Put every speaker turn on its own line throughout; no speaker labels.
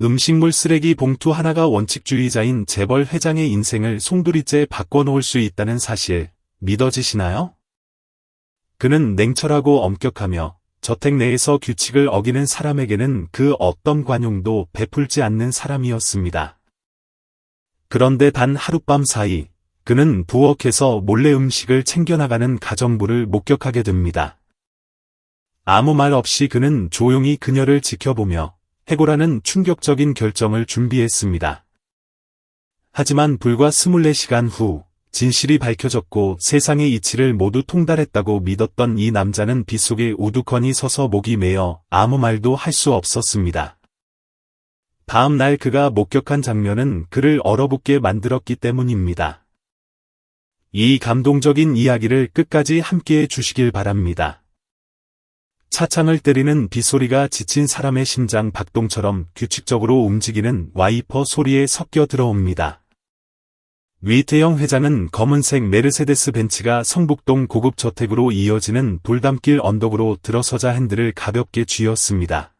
음식물 쓰레기 봉투 하나가 원칙주의자인 재벌 회장의 인생을 송두리째 바꿔놓을 수 있다는 사실, 믿어지시나요? 그는 냉철하고 엄격하며 저택 내에서 규칙을 어기는 사람에게는 그 어떤 관용도 베풀지 않는 사람이었습니다. 그런데 단 하룻밤 사이, 그는 부엌에서 몰래 음식을 챙겨나가는 가정부를 목격하게 됩니다. 아무 말 없이 그는 조용히 그녀를 지켜보며 해고라는 충격적인 결정을 준비했습니다. 하지만 불과 24시간 후 진실이 밝혀졌고 세상의 이치를 모두 통달했다고 믿었던 이 남자는 빗속에 우두커니 서서 목이 메어 아무 말도 할 수 없었습니다. 다음 날 그가 목격한 장면은 그를 얼어붙게 만들었기 때문입니다. 이 감동적인 이야기를 끝까지 함께해 주시길 바랍니다. 차창을 때리는 빗소리가 지친 사람의 심장 박동처럼 규칙적으로 움직이는 와이퍼 소리에 섞여 들어옵니다. 위태영 회장은 검은색 메르세데스 벤츠가 성북동 고급 저택으로 이어지는 돌담길 언덕으로 들어서자 핸들을 가볍게 쥐었습니다.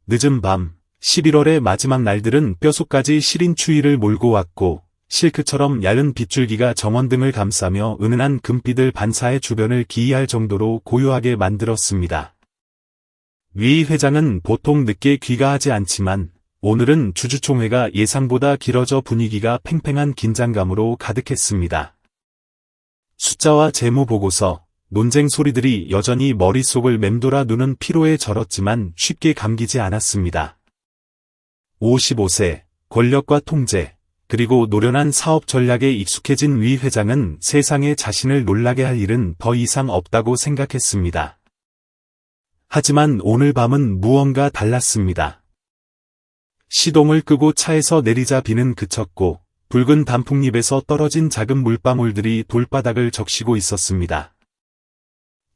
늦은 밤, 11월의 마지막 날들은 뼛속까지 시린 추위를 몰고 왔고 실크처럼 얇은 빗줄기가 정원등을 감싸며 은은한 금빛을 반사해 주변을 기이할 정도로 고요하게 만들었습니다. 위 회장은 보통 늦게 귀가하지 않지만 오늘은 주주총회가 예상보다 길어져 분위기가 팽팽한 긴장감으로 가득했습니다. 숫자와 재무보고서, 논쟁 소리들이 여전히 머릿속을 맴돌아 눈은 피로에 절었지만 쉽게 감기지 않았습니다. 55세, 권력과 통제, 그리고 노련한 사업 전략에 익숙해진 위 회장은 세상에 자신을 놀라게 할 일은 더 이상 없다고 생각했습니다. 하지만 오늘 밤은 무언가 달랐습니다. 시동을 끄고 차에서 내리자 비는 그쳤고 붉은 단풍잎에서 떨어진 작은 물방울들이 돌바닥을 적시고 있었습니다.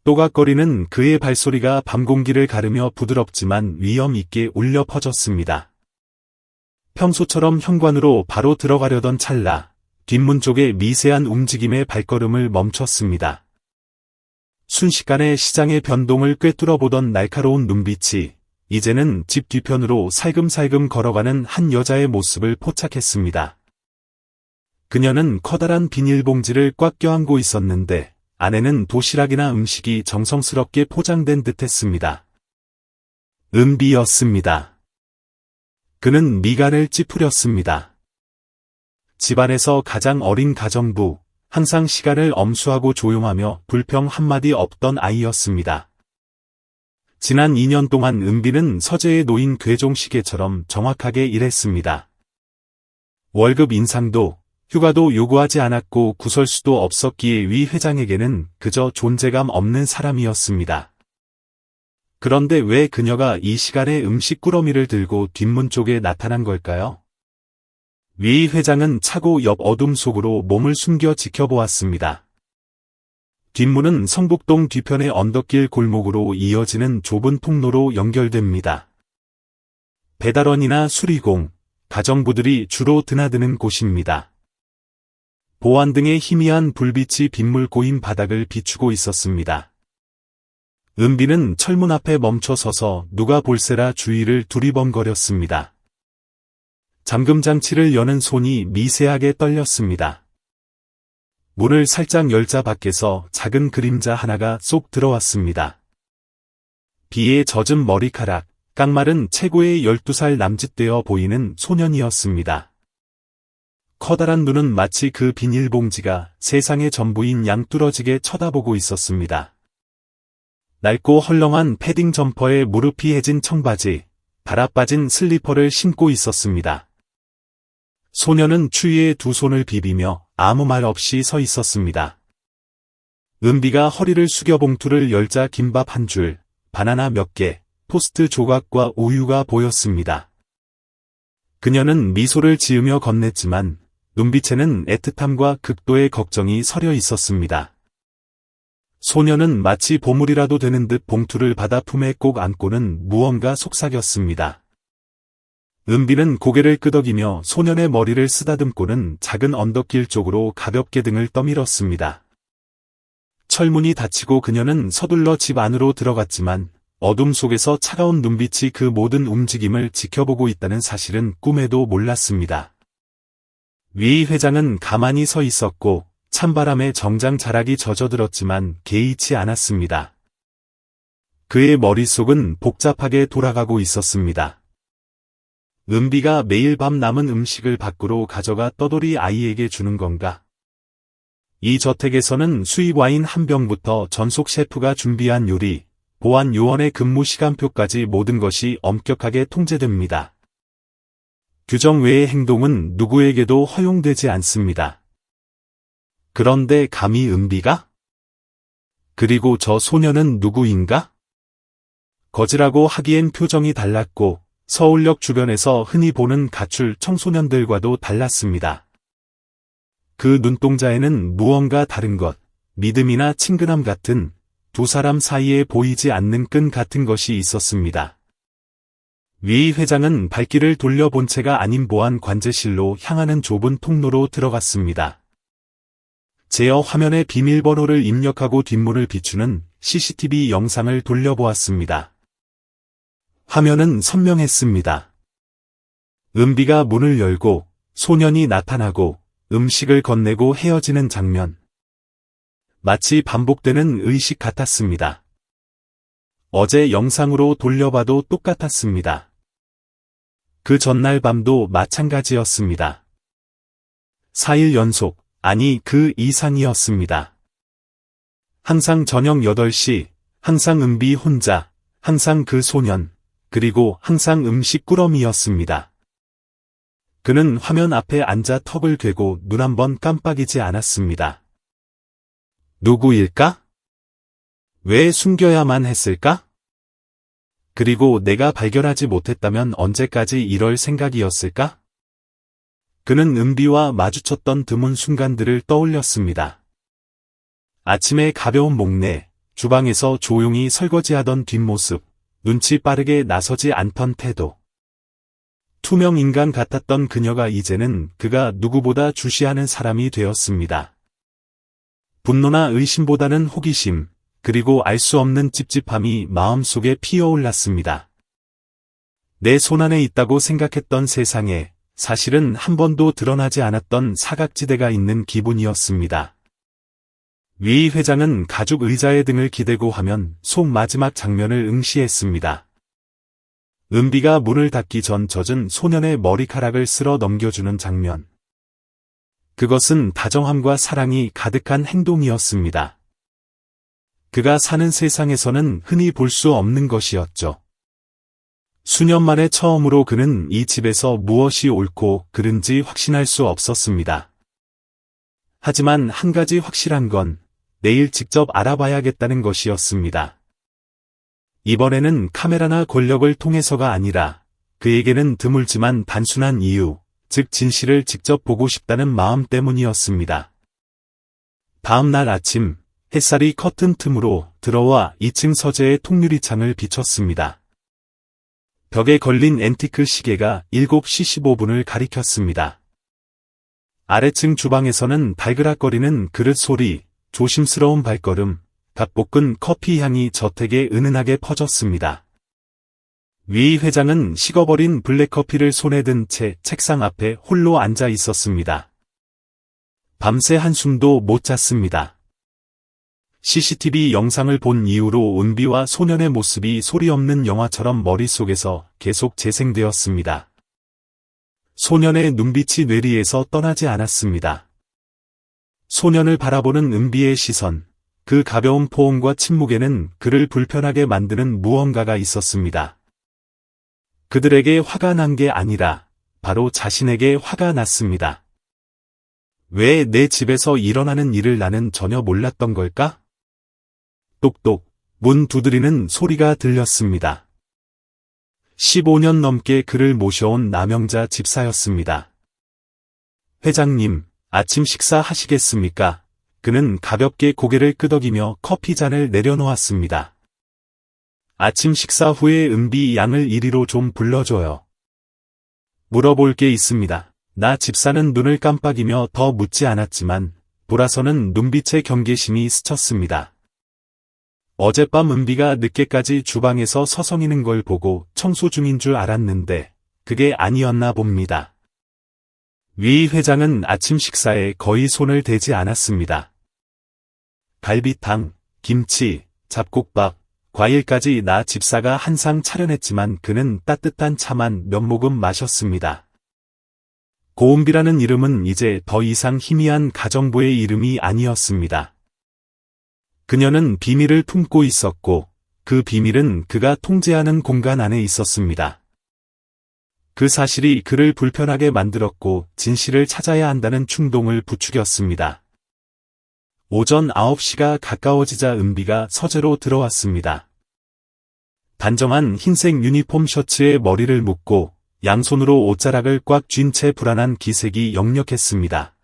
또각거리는 그의 발소리가 밤 공기를 가르며 부드럽지만 위험 있게 울려 퍼졌습니다. 평소처럼 현관으로 바로 들어가려던 찰나, 뒷문 쪽의 미세한 움직임에 발걸음을 멈췄습니다. 순식간에 시장의 변동을 꿰뚫어 보던 날카로운 눈빛이 이제는 집 뒤편으로 살금살금 걸어가는 한 여자의 모습을 포착했습니다. 그녀는 커다란 비닐봉지를 꽉 껴안고 있었는데 안에는 도시락이나 음식이 정성스럽게 포장된 듯했습니다. 은비였습니다. 그는 미간을 찌푸렸습니다. 집안에서 가장 어린 가정부, 항상 시간을 엄수하고 조용하며 불평 한마디 없던 아이였습니다. 지난 2년 동안 은비는 서재에 놓인 괴종시계처럼 정확하게 일했습니다. 월급 인상도, 휴가도 요구하지 않았고 구설수도 없었기에 위 회장에게는 그저 존재감 없는 사람이었습니다. 그런데 왜 그녀가 이 시간에 음식 꾸러미를 들고 뒷문 쪽에 나타난 걸까요? 위 회장은 차고 옆 어둠 속으로 몸을 숨겨 지켜보았습니다. 뒷문은 성북동 뒤편의 언덕길 골목으로 이어지는 좁은 통로로 연결됩니다. 배달원이나 수리공, 가정부들이 주로 드나드는 곳입니다. 보안 등의 희미한 불빛이 빗물 고인 바닥을 비추고 있었습니다. 은비는 철문 앞에 멈춰 서서 누가 볼세라 주위를 두리번거렸습니다. 잠금장치를 여는 손이 미세하게 떨렸습니다. 문을 살짝 열자 밖에서 작은 그림자 하나가 쏙 들어왔습니다. 비에 젖은 머리카락, 깡마른 최고의 12살 남짓되어 보이는 소년이었습니다. 커다란 눈은 마치 그 비닐봉지가 세상의 전부인 양 뚫어지게 쳐다보고 있었습니다. 낡고 헐렁한 패딩 점퍼에 무릎이 해진 청바지, 달아빠진 슬리퍼를 신고 있었습니다. 소녀는 추위에 두 손을 비비며 아무 말 없이 서 있었습니다. 은비가 허리를 숙여 봉투를 열자 김밥 한 줄, 바나나 몇 개, 토스트 조각과 우유가 보였습니다. 그녀는 미소를 지으며 건넸지만 눈빛에는 애틋함과 극도의 걱정이 서려 있었습니다. 소녀는 마치 보물이라도 되는 듯 봉투를 받아 품에 꼭 안고는 무언가 속삭였습니다. 은비는 고개를 끄덕이며 소년의 머리를 쓰다듬고는 작은 언덕길 쪽으로 가볍게 등을 떠밀었습니다. 철문이 닫히고 그녀는 서둘러 집 안으로 들어갔지만 어둠 속에서 차가운 눈빛이 그 모든 움직임을 지켜보고 있다는 사실은 꿈에도 몰랐습니다. 위 회장은 가만히 서 있었고 찬바람에 정장 자락이 젖어들었지만 개의치 않았습니다. 그의 머릿속은 복잡하게 돌아가고 있었습니다. 은비가 매일 밤 남은 음식을 밖으로 가져가 떠돌이 아이에게 주는 건가? 이 저택에서는 수입 와인 한 병부터 전속 셰프가 준비한 요리, 보안 요원의 근무 시간표까지 모든 것이 엄격하게 통제됩니다. 규정 외의 행동은 누구에게도 허용되지 않습니다. 그런데 감히 은비가? 그리고 저 소녀는 누구인가? 거지라고 하기엔 표정이 달랐고 서울역 주변에서 흔히 보는 가출 청소년들과도 달랐습니다. 그 눈동자에는 무언가 다른 것, 믿음이나 친근함 같은 두 사람 사이에 보이지 않는 끈 같은 것이 있었습니다. 위 회장은 발길을 돌려본 채가 아닌 보안 관제실로 향하는 좁은 통로로 들어갔습니다. 제어 화면에 비밀번호를 입력하고 뒷문을 비추는 CCTV 영상을 돌려보았습니다. 화면은 선명했습니다. 은비가 문을 열고 소년이 나타나고 음식을 건네고 헤어지는 장면. 마치 반복되는 의식 같았습니다. 어제 영상으로 돌려봐도 똑같았습니다. 그 전날 밤도 마찬가지였습니다. 4일 연속, 아니 그 이상이었습니다. 항상 저녁 8시, 항상 은비 혼자, 항상 그 소년, 그리고 항상 음식 꾸러미였습니다. 그는 화면 앞에 앉아 턱을 괴고 눈 한 번 깜빡이지 않았습니다. 누구일까? 왜 숨겨야만 했을까? 그리고 내가 발견하지 못했다면 언제까지 이럴 생각이었을까? 그는 은비와 마주쳤던 드문 순간들을 떠올렸습니다. 아침에 가벼운 목례, 주방에서 조용히 설거지하던 뒷모습, 눈치 빠르게 나서지 않던 태도. 투명 인간 같았던 그녀가 이제는 그가 누구보다 주시하는 사람이 되었습니다. 분노나 의심보다는 호기심, 그리고 알 수 없는 찝찝함이 마음속에 피어올랐습니다. 내 손안에 있다고 생각했던 세상에 사실은 한 번도 드러나지 않았던 사각지대가 있는 기분이었습니다. 위 회장은 가죽 의자에 등을 기대고 하면 속 마지막 장면을 응시했습니다. 은비가 문을 닫기 전 젖은 소년의 머리카락을 쓸어 넘겨주는 장면. 그것은 다정함과 사랑이 가득한 행동이었습니다. 그가 사는 세상에서는 흔히 볼 수 없는 것이었죠. 수년 만에 처음으로 그는 이 집에서 무엇이 옳고 그른지 확신할 수 없었습니다. 하지만 한 가지 확실한 건 내일 직접 알아봐야겠다는 것이었습니다. 이번에는 카메라나 권력을 통해서가 아니라 그에게는 드물지만 단순한 이유, 즉 진실을 직접 보고 싶다는 마음 때문이었습니다. 다음 날 아침, 햇살이 커튼 틈으로 들어와 2층 서재의 통유리창을 비췄습니다. 벽에 걸린 앤티크 시계가 7시 15분을 가리켰습니다. 아래층 주방에서는 달그락거리는 그릇 소리, 조심스러운 발걸음, 갓 볶은 커피 향이 저택에 은은하게 퍼졌습니다. 위 회장은 식어버린 블랙커피를 손에 든 채 책상 앞에 홀로 앉아 있었습니다. 밤새 한숨도 못 잤습니다. CCTV 영상을 본 이후로 은비와 소년의 모습이 소리 없는 영화처럼 머릿속에서 계속 재생되었습니다. 소년의 눈빛이 뇌리에서 떠나지 않았습니다. 소년을 바라보는 은비의 시선, 그 가벼운 포옹과 침묵에는 그를 불편하게 만드는 무언가가 있었습니다. 그들에게 화가 난 게 아니라 바로 자신에게 화가 났습니다. 왜 내 집에서 일어나는 일을 나는 전혀 몰랐던 걸까? 똑똑, 문 두드리는 소리가 들렸습니다. 15년 넘게 그를 모셔온 남영자 집사였습니다. 회장님, 아침 식사 하시겠습니까? 그는 가볍게 고개를 끄덕이며 커피잔을 내려놓았습니다. 아침 식사 후에 은비 양을 이리로 좀 불러줘요. 물어볼 게 있습니다. 나 집사는 눈을 깜빡이며 더 묻지 않았지만 돌아서는 눈빛의 경계심이 스쳤습니다. 어젯밤 은비가 늦게까지 주방에서 서성이는 걸 보고 청소 중인 줄 알았는데 그게 아니었나 봅니다. 위 회장은 아침 식사에 거의 손을 대지 않았습니다. 갈비탕, 김치, 잡곡밥, 과일까지 나 집사가 한 상 차려냈지만 그는 따뜻한 차만 몇 모금 마셨습니다. 고은비라는 이름은 이제 더 이상 희미한 가정부의 이름이 아니었습니다. 그녀는 비밀을 품고 있었고 그 비밀은 그가 통제하는 공간 안에 있었습니다. 그 사실이 그를 불편하게 만들었고 진실을 찾아야 한다는 충동을 부추겼습니다. 오전 9시가 가까워지자 은비가 서재로 들어왔습니다. 단정한 흰색 유니폼 셔츠에 머리를 묶고 양손으로 옷자락을 꽉 쥔 채 불안한 기색이 역력했습니다.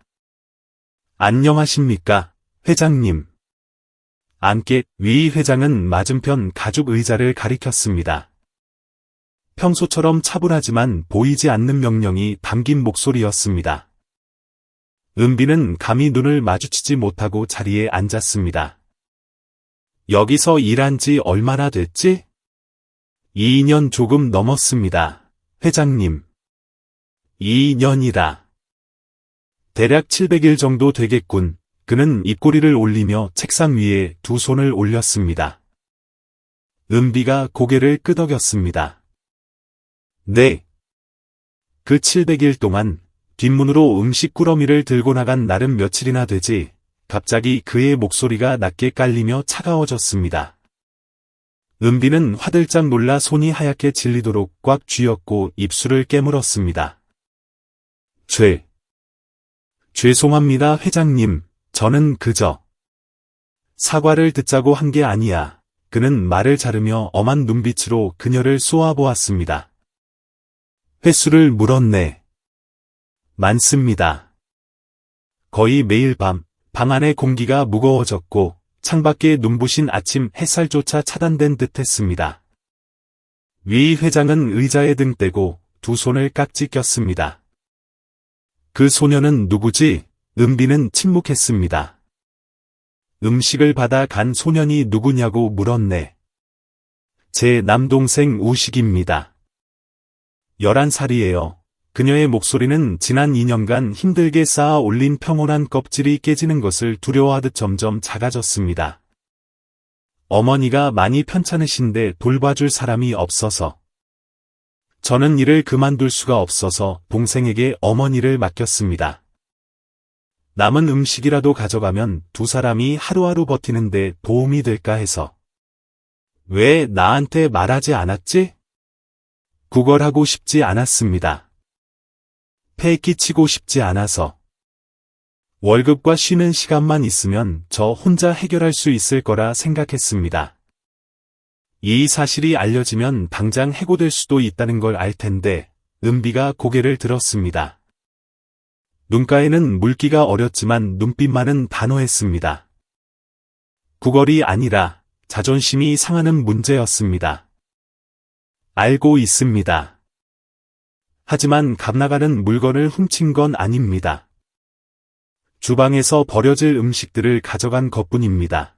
안녕하십니까, 회장님. 앉게. 위 회장은 맞은편 가죽 의자를 가리켰습니다. 평소처럼 차분하지만 보이지 않는 명령이 담긴 목소리였습니다. 은비는 감히 눈을 마주치지 못하고 자리에 앉았습니다. 여기서 일한 지 얼마나 됐지? 2년 조금 넘었습니다, 회장님. 2년이라. 대략 700일 정도 되겠군. 그는 입꼬리를 올리며 책상 위에 두 손을 올렸습니다. 은비가 고개를 끄덕였습니다. 네. 그 700일 동안 뒷문으로 음식 꾸러미를 들고 나간 날은 며칠이나 되지, 갑자기 그의 목소리가 낮게 깔리며 차가워졌습니다. 은비는 화들짝 놀라 손이 하얗게 질리도록 꽉 쥐었고 입술을 깨물었습니다. 죄송합니다, 회장님. 저는 그저 사과를 듣자고 한 게 아니야. 그는 말을 자르며 엄한 눈빛으로 그녀를 쏘아보았습니다. 횟수를 물었네. 많습니다. 거의 매일 방 안의 공기가 무거워졌고 창밖에 눈부신 아침 햇살조차 차단된 듯 했습니다. 위 회장은 의자에 등 떼고 두 손을 깍지 꼈습니다. 그 소녀는 누구지? 은비는 침묵했습니다. 음식을 받아 간 소년이 누구냐고 물었네. 제 남동생 우식입니다. 11살이에요. 그녀의 목소리는 지난 2년간 힘들게 쌓아 올린 평온한 껍질이 깨지는 것을 두려워하듯 점점 작아졌습니다. 어머니가 많이 편찮으신데 돌봐줄 사람이 없어서. 저는 일을 그만둘 수가 없어서 동생에게 어머니를 맡겼습니다. 남은 음식이라도 가져가면 두 사람이 하루하루 버티는데 도움이 될까 해서. 왜 나한테 말하지 않았지? 구걸하고 싶지 않았습니다. 폐 끼치고 싶지 않아서. 월급과 쉬는 시간만 있으면 저 혼자 해결할 수 있을 거라 생각했습니다. 이 사실이 알려지면 당장 해고될 수도 있다는 걸 알 텐데, 은비가 고개를 들었습니다. 눈가에는 물기가 어렸지만 눈빛만은 단호했습니다. 구걸이 아니라 자존심이 상하는 문제였습니다. 알고 있습니다. 하지만 값나가는 물건을 훔친 건 아닙니다. 주방에서 버려질 음식들을 가져간 것뿐입니다.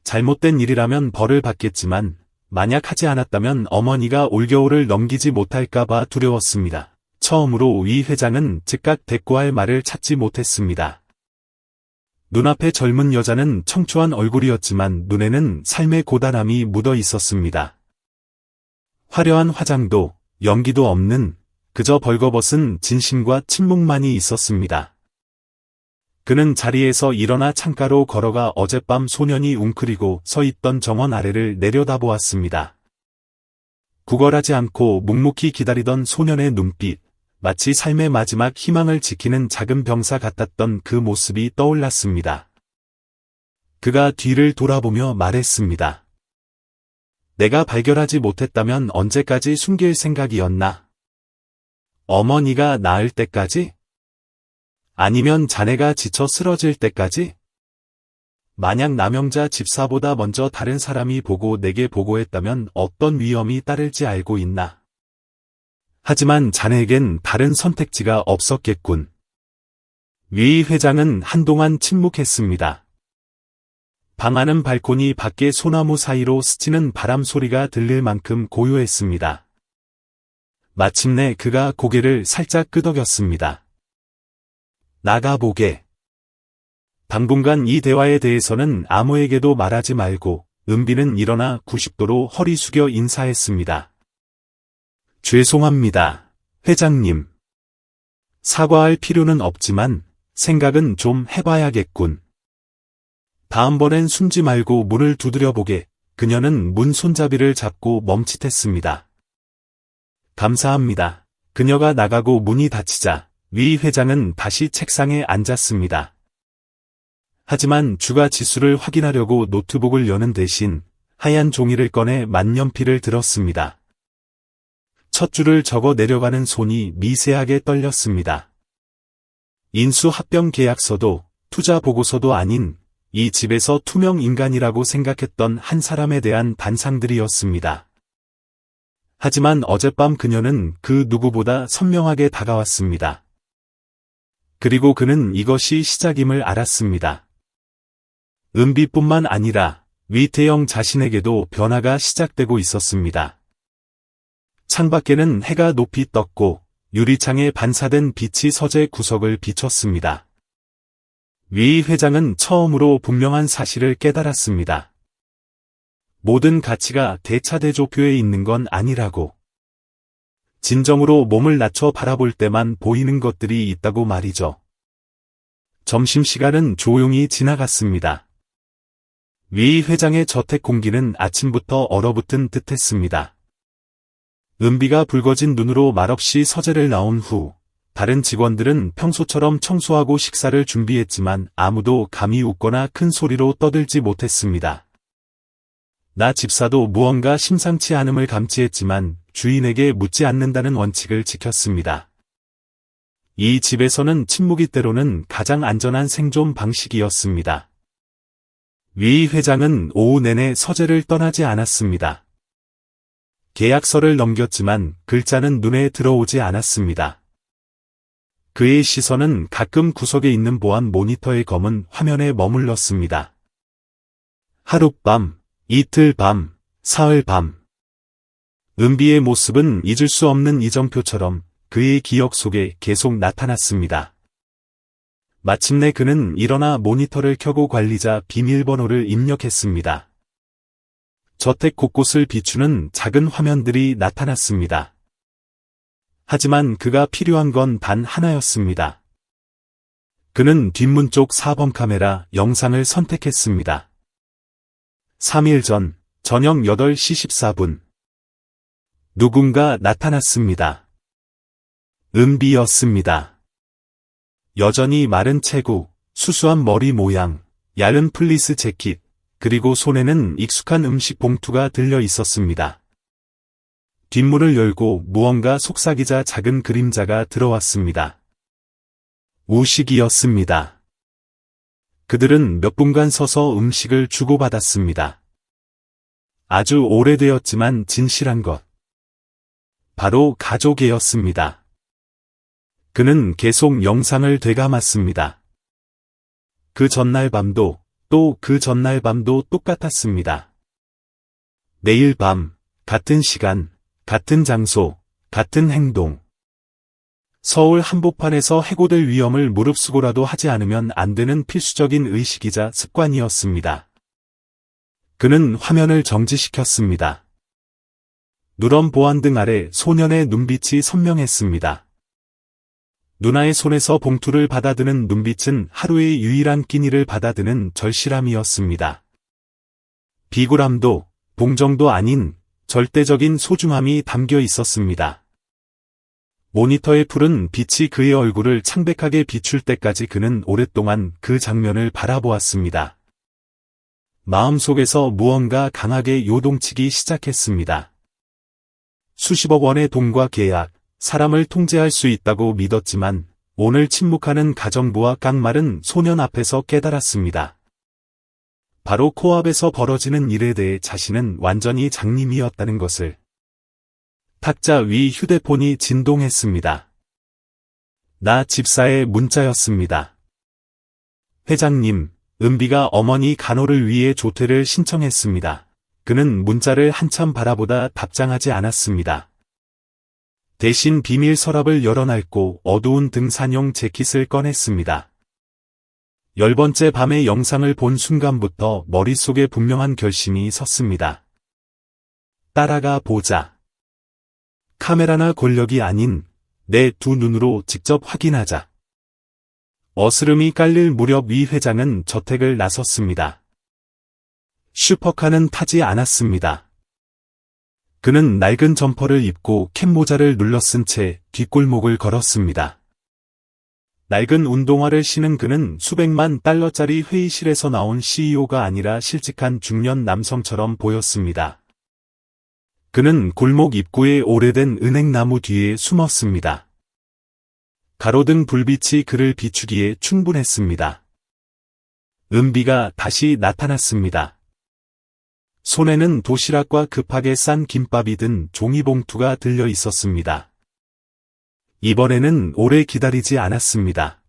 잘못된 일이라면 벌을 받겠지만 만약 하지 않았다면 어머니가 올겨울을 넘기지 못할까봐 두려웠습니다. 처음으로 위 회장은 즉각 대꾸할 말을 찾지 못했습니다. 눈앞의 젊은 여자는 청초한 얼굴이었지만 눈에는 삶의 고단함이 묻어 있었습니다. 화려한 화장도 연기도 없는 그저 벌거벗은 진심과 침묵만이 있었습니다. 그는 자리에서 일어나 창가로 걸어가 어젯밤 소년이 웅크리고 서 있던 정원 아래를 내려다보았습니다. 구걸하지 않고 묵묵히 기다리던 소년의 눈빛, 마치 삶의 마지막 희망을 지키는 작은 병사 같았던 그 모습이 떠올랐습니다. 그가 뒤를 돌아보며 말했습니다. 내가 발견하지 못했다면 언제까지 숨길 생각이었나? 어머니가 나을 때까지? 아니면 자네가 지쳐 쓰러질 때까지? 만약 남영자 집사보다 먼저 다른 사람이 보고 내게 보고했다면 어떤 위험이 따를지 알고 있나? 하지만 자네에겐 다른 선택지가 없었겠군. 위 회장은 한동안 침묵했습니다. 방 안은 발코니 밖의 소나무 사이로 스치는 바람 소리가 들릴 만큼 고요했습니다. 마침내 그가 고개를 살짝 끄덕였습니다. 나가보게. 당분간 이 대화에 대해서는 아무에게도 말하지 말고 은비는 일어나 90도로 허리 숙여 인사했습니다. 죄송합니다, 회장님. 사과할 필요는 없지만 생각은 좀 해봐야겠군. 다음번엔 숨지 말고 문을 두드려보게. 그녀는 문 손잡이를 잡고 멈칫했습니다. 감사합니다. 그녀가 나가고 문이 닫히자 위 회장은 다시 책상에 앉았습니다. 하지만 주가 지수를 확인하려고 노트북을 여는 대신 하얀 종이를 꺼내 만년필을 들었습니다. 첫 줄을 적어 내려가는 손이 미세하게 떨렸습니다. 인수합병 계약서도 투자 보고서도 아닌 이 집에서 투명 인간이라고 생각했던 한 사람에 대한 단상들이었습니다. 하지만 어젯밤 그녀는 그 누구보다 선명하게 다가왔습니다. 그리고 그는 이것이 시작임을 알았습니다. 은비뿐만 아니라 위태영 자신에게도 변화가 시작되고 있었습니다. 창밖에는 해가 높이 떴고 유리창에 반사된 빛이 서재 구석을 비췄습니다. 위 회장은 처음으로 분명한 사실을 깨달았습니다. 모든 가치가 대차대조표에 있는 건 아니라고. 진정으로 몸을 낮춰 바라볼 때만 보이는 것들이 있다고 말이죠. 점심시간은 조용히 지나갔습니다. 위 회장의 저택 공기는 아침부터 얼어붙은 듯했습니다. 은비가 붉어진 눈으로 말없이 서재를 나온 후 다른 직원들은 평소처럼 청소하고 식사를 준비했지만 아무도 감히 웃거나 큰 소리로 떠들지 못했습니다. 나 집사도 무언가 심상치 않음을 감지했지만 주인에게 묻지 않는다는 원칙을 지켰습니다. 이 집에서는 침묵이 때로는 가장 안전한 생존 방식이었습니다. 위 회장은 오후 내내 서재를 떠나지 않았습니다. 계약서를 넘겼지만 글자는 눈에 들어오지 않았습니다. 그의 시선은 가끔 구석에 있는 보안 모니터의 검은 화면에 머물렀습니다. 하룻밤, 이틀밤, 사흘밤. 은비의 모습은 잊을 수 없는 이정표처럼 그의 기억 속에 계속 나타났습니다. 마침내 그는 일어나 모니터를 켜고 관리자 비밀번호를 입력했습니다. 저택 곳곳을 비추는 작은 화면들이 나타났습니다. 하지만 그가 필요한 건 단 하나였습니다. 그는 뒷문 쪽 4번 카메라 영상을 선택했습니다. 3일 전 저녁 8시 14분. 누군가 나타났습니다. 은비였습니다. 여전히 마른 체구, 수수한 머리 모양, 얇은 플리스 재킷, 그리고 손에는 익숙한 음식 봉투가 들려 있었습니다. 뒷문을 열고 무언가 속삭이자 작은 그림자가 들어왔습니다. 우식이었습니다. 그들은 몇 분간 서서 음식을 주고받았습니다. 아주 오래되었지만 진실한 것. 바로 가족이었습니다. 그는 계속 영상을 되감았습니다. 그 전날 밤도 또 그 전날 밤도 똑같았습니다. 매일 밤, 같은 시간, 같은 장소, 같은 행동. 서울 한복판에서 해고될 위험을 무릅쓰고라도 하지 않으면 안 되는 필수적인 의식이자 습관이었습니다. 그는 화면을 정지시켰습니다. 누런 보안등 아래 소년의 눈빛이 선명했습니다. 누나의 손에서 봉투를 받아드는 눈빛은 하루의 유일한 끼니를 받아드는 절실함이었습니다. 비굴함도 봉정도 아닌 절대적인 소중함이 담겨 있었습니다. 모니터의 푸른 빛이 그의 얼굴을 창백하게 비출 때까지 그는 오랫동안 그 장면을 바라보았습니다. 마음속에서 무언가 강하게 요동치기 시작했습니다. 수십억 원의 돈과 계약, 사람을 통제할 수 있다고 믿었지만 오늘 침묵하는 가정부와 깡마른 소년 앞에서 깨달았습니다. 바로 코앞에서 벌어지는 일에 대해 자신은 완전히 장님이었다는 것을. 탁자 위 휴대폰이 진동했습니다. 나 집사의 문자였습니다. 회장님, 은비가 어머니 간호를 위해 조퇴를 신청했습니다. 그는 문자를 한참 바라보다 답장하지 않았습니다. 대신 비밀 서랍을 열어놓고 어두운 등산용 재킷을 꺼냈습니다. 10번째 밤의 영상을 본 순간부터 머릿속에 분명한 결심이 섰습니다. 따라가 보자. 카메라나 권력이 아닌 내 두 눈으로 직접 확인하자. 어스름이 깔릴 무렵 위 회장은 저택을 나섰습니다. 슈퍼카는 타지 않았습니다. 그는 낡은 점퍼를 입고 캡모자를 눌러쓴 채 뒷골목을 걸었습니다. 낡은 운동화를 신은 그는 수백만 달러짜리 회의실에서 나온 CEO가 아니라 실직한 중년 남성처럼 보였습니다. 그는 골목 입구의 오래된 은행나무 뒤에 숨었습니다. 가로등 불빛이 그를 비추기에 충분했습니다. 은비가 다시 나타났습니다. 손에는 도시락과 급하게 싼 김밥이 든 종이봉투가 들려 있었습니다. 이번에는 오래 기다리지 않았습니다.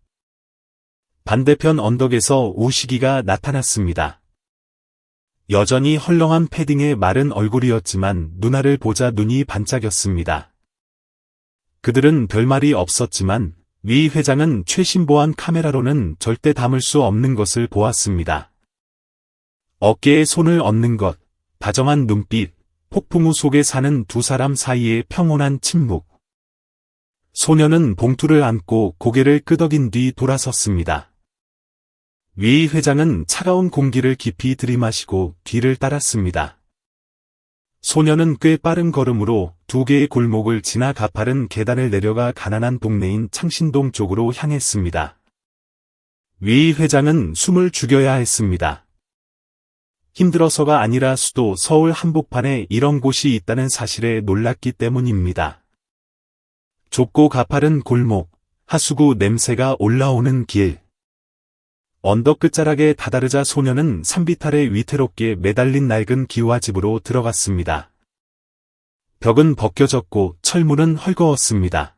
반대편 언덕에서 우식이가 나타났습니다. 여전히 헐렁한 패딩의 마른 얼굴이었지만 누나를 보자 눈이 반짝였습니다. 그들은 별말이 없었지만 위 회장은 최신보안 카메라로는 절대 담을 수 없는 것을 보았습니다. 어깨에 손을 얹는 것, 다정한 눈빛, 폭풍우 속에 사는 두 사람 사이의 평온한 침묵. 소녀는 봉투를 안고 고개를 끄덕인 뒤 돌아섰습니다. 위 회장은 차가운 공기를 깊이 들이마시고 뒤를 따랐습니다. 소녀는 꽤 빠른 걸음으로 두 개의 골목을 지나 가파른 계단을 내려가 가난한 동네인 창신동 쪽으로 향했습니다. 위 회장은 숨을 죽여야 했습니다. 힘들어서가 아니라 수도 서울 한복판에 이런 곳이 있다는 사실에 놀랐기 때문입니다. 좁고 가파른 골목, 하수구 냄새가 올라오는 길. 언덕 끝자락에 다다르자 소녀는 산비탈에 위태롭게 매달린 낡은 기와집으로 들어갔습니다. 벽은 벗겨졌고 철문은 헐거웠습니다.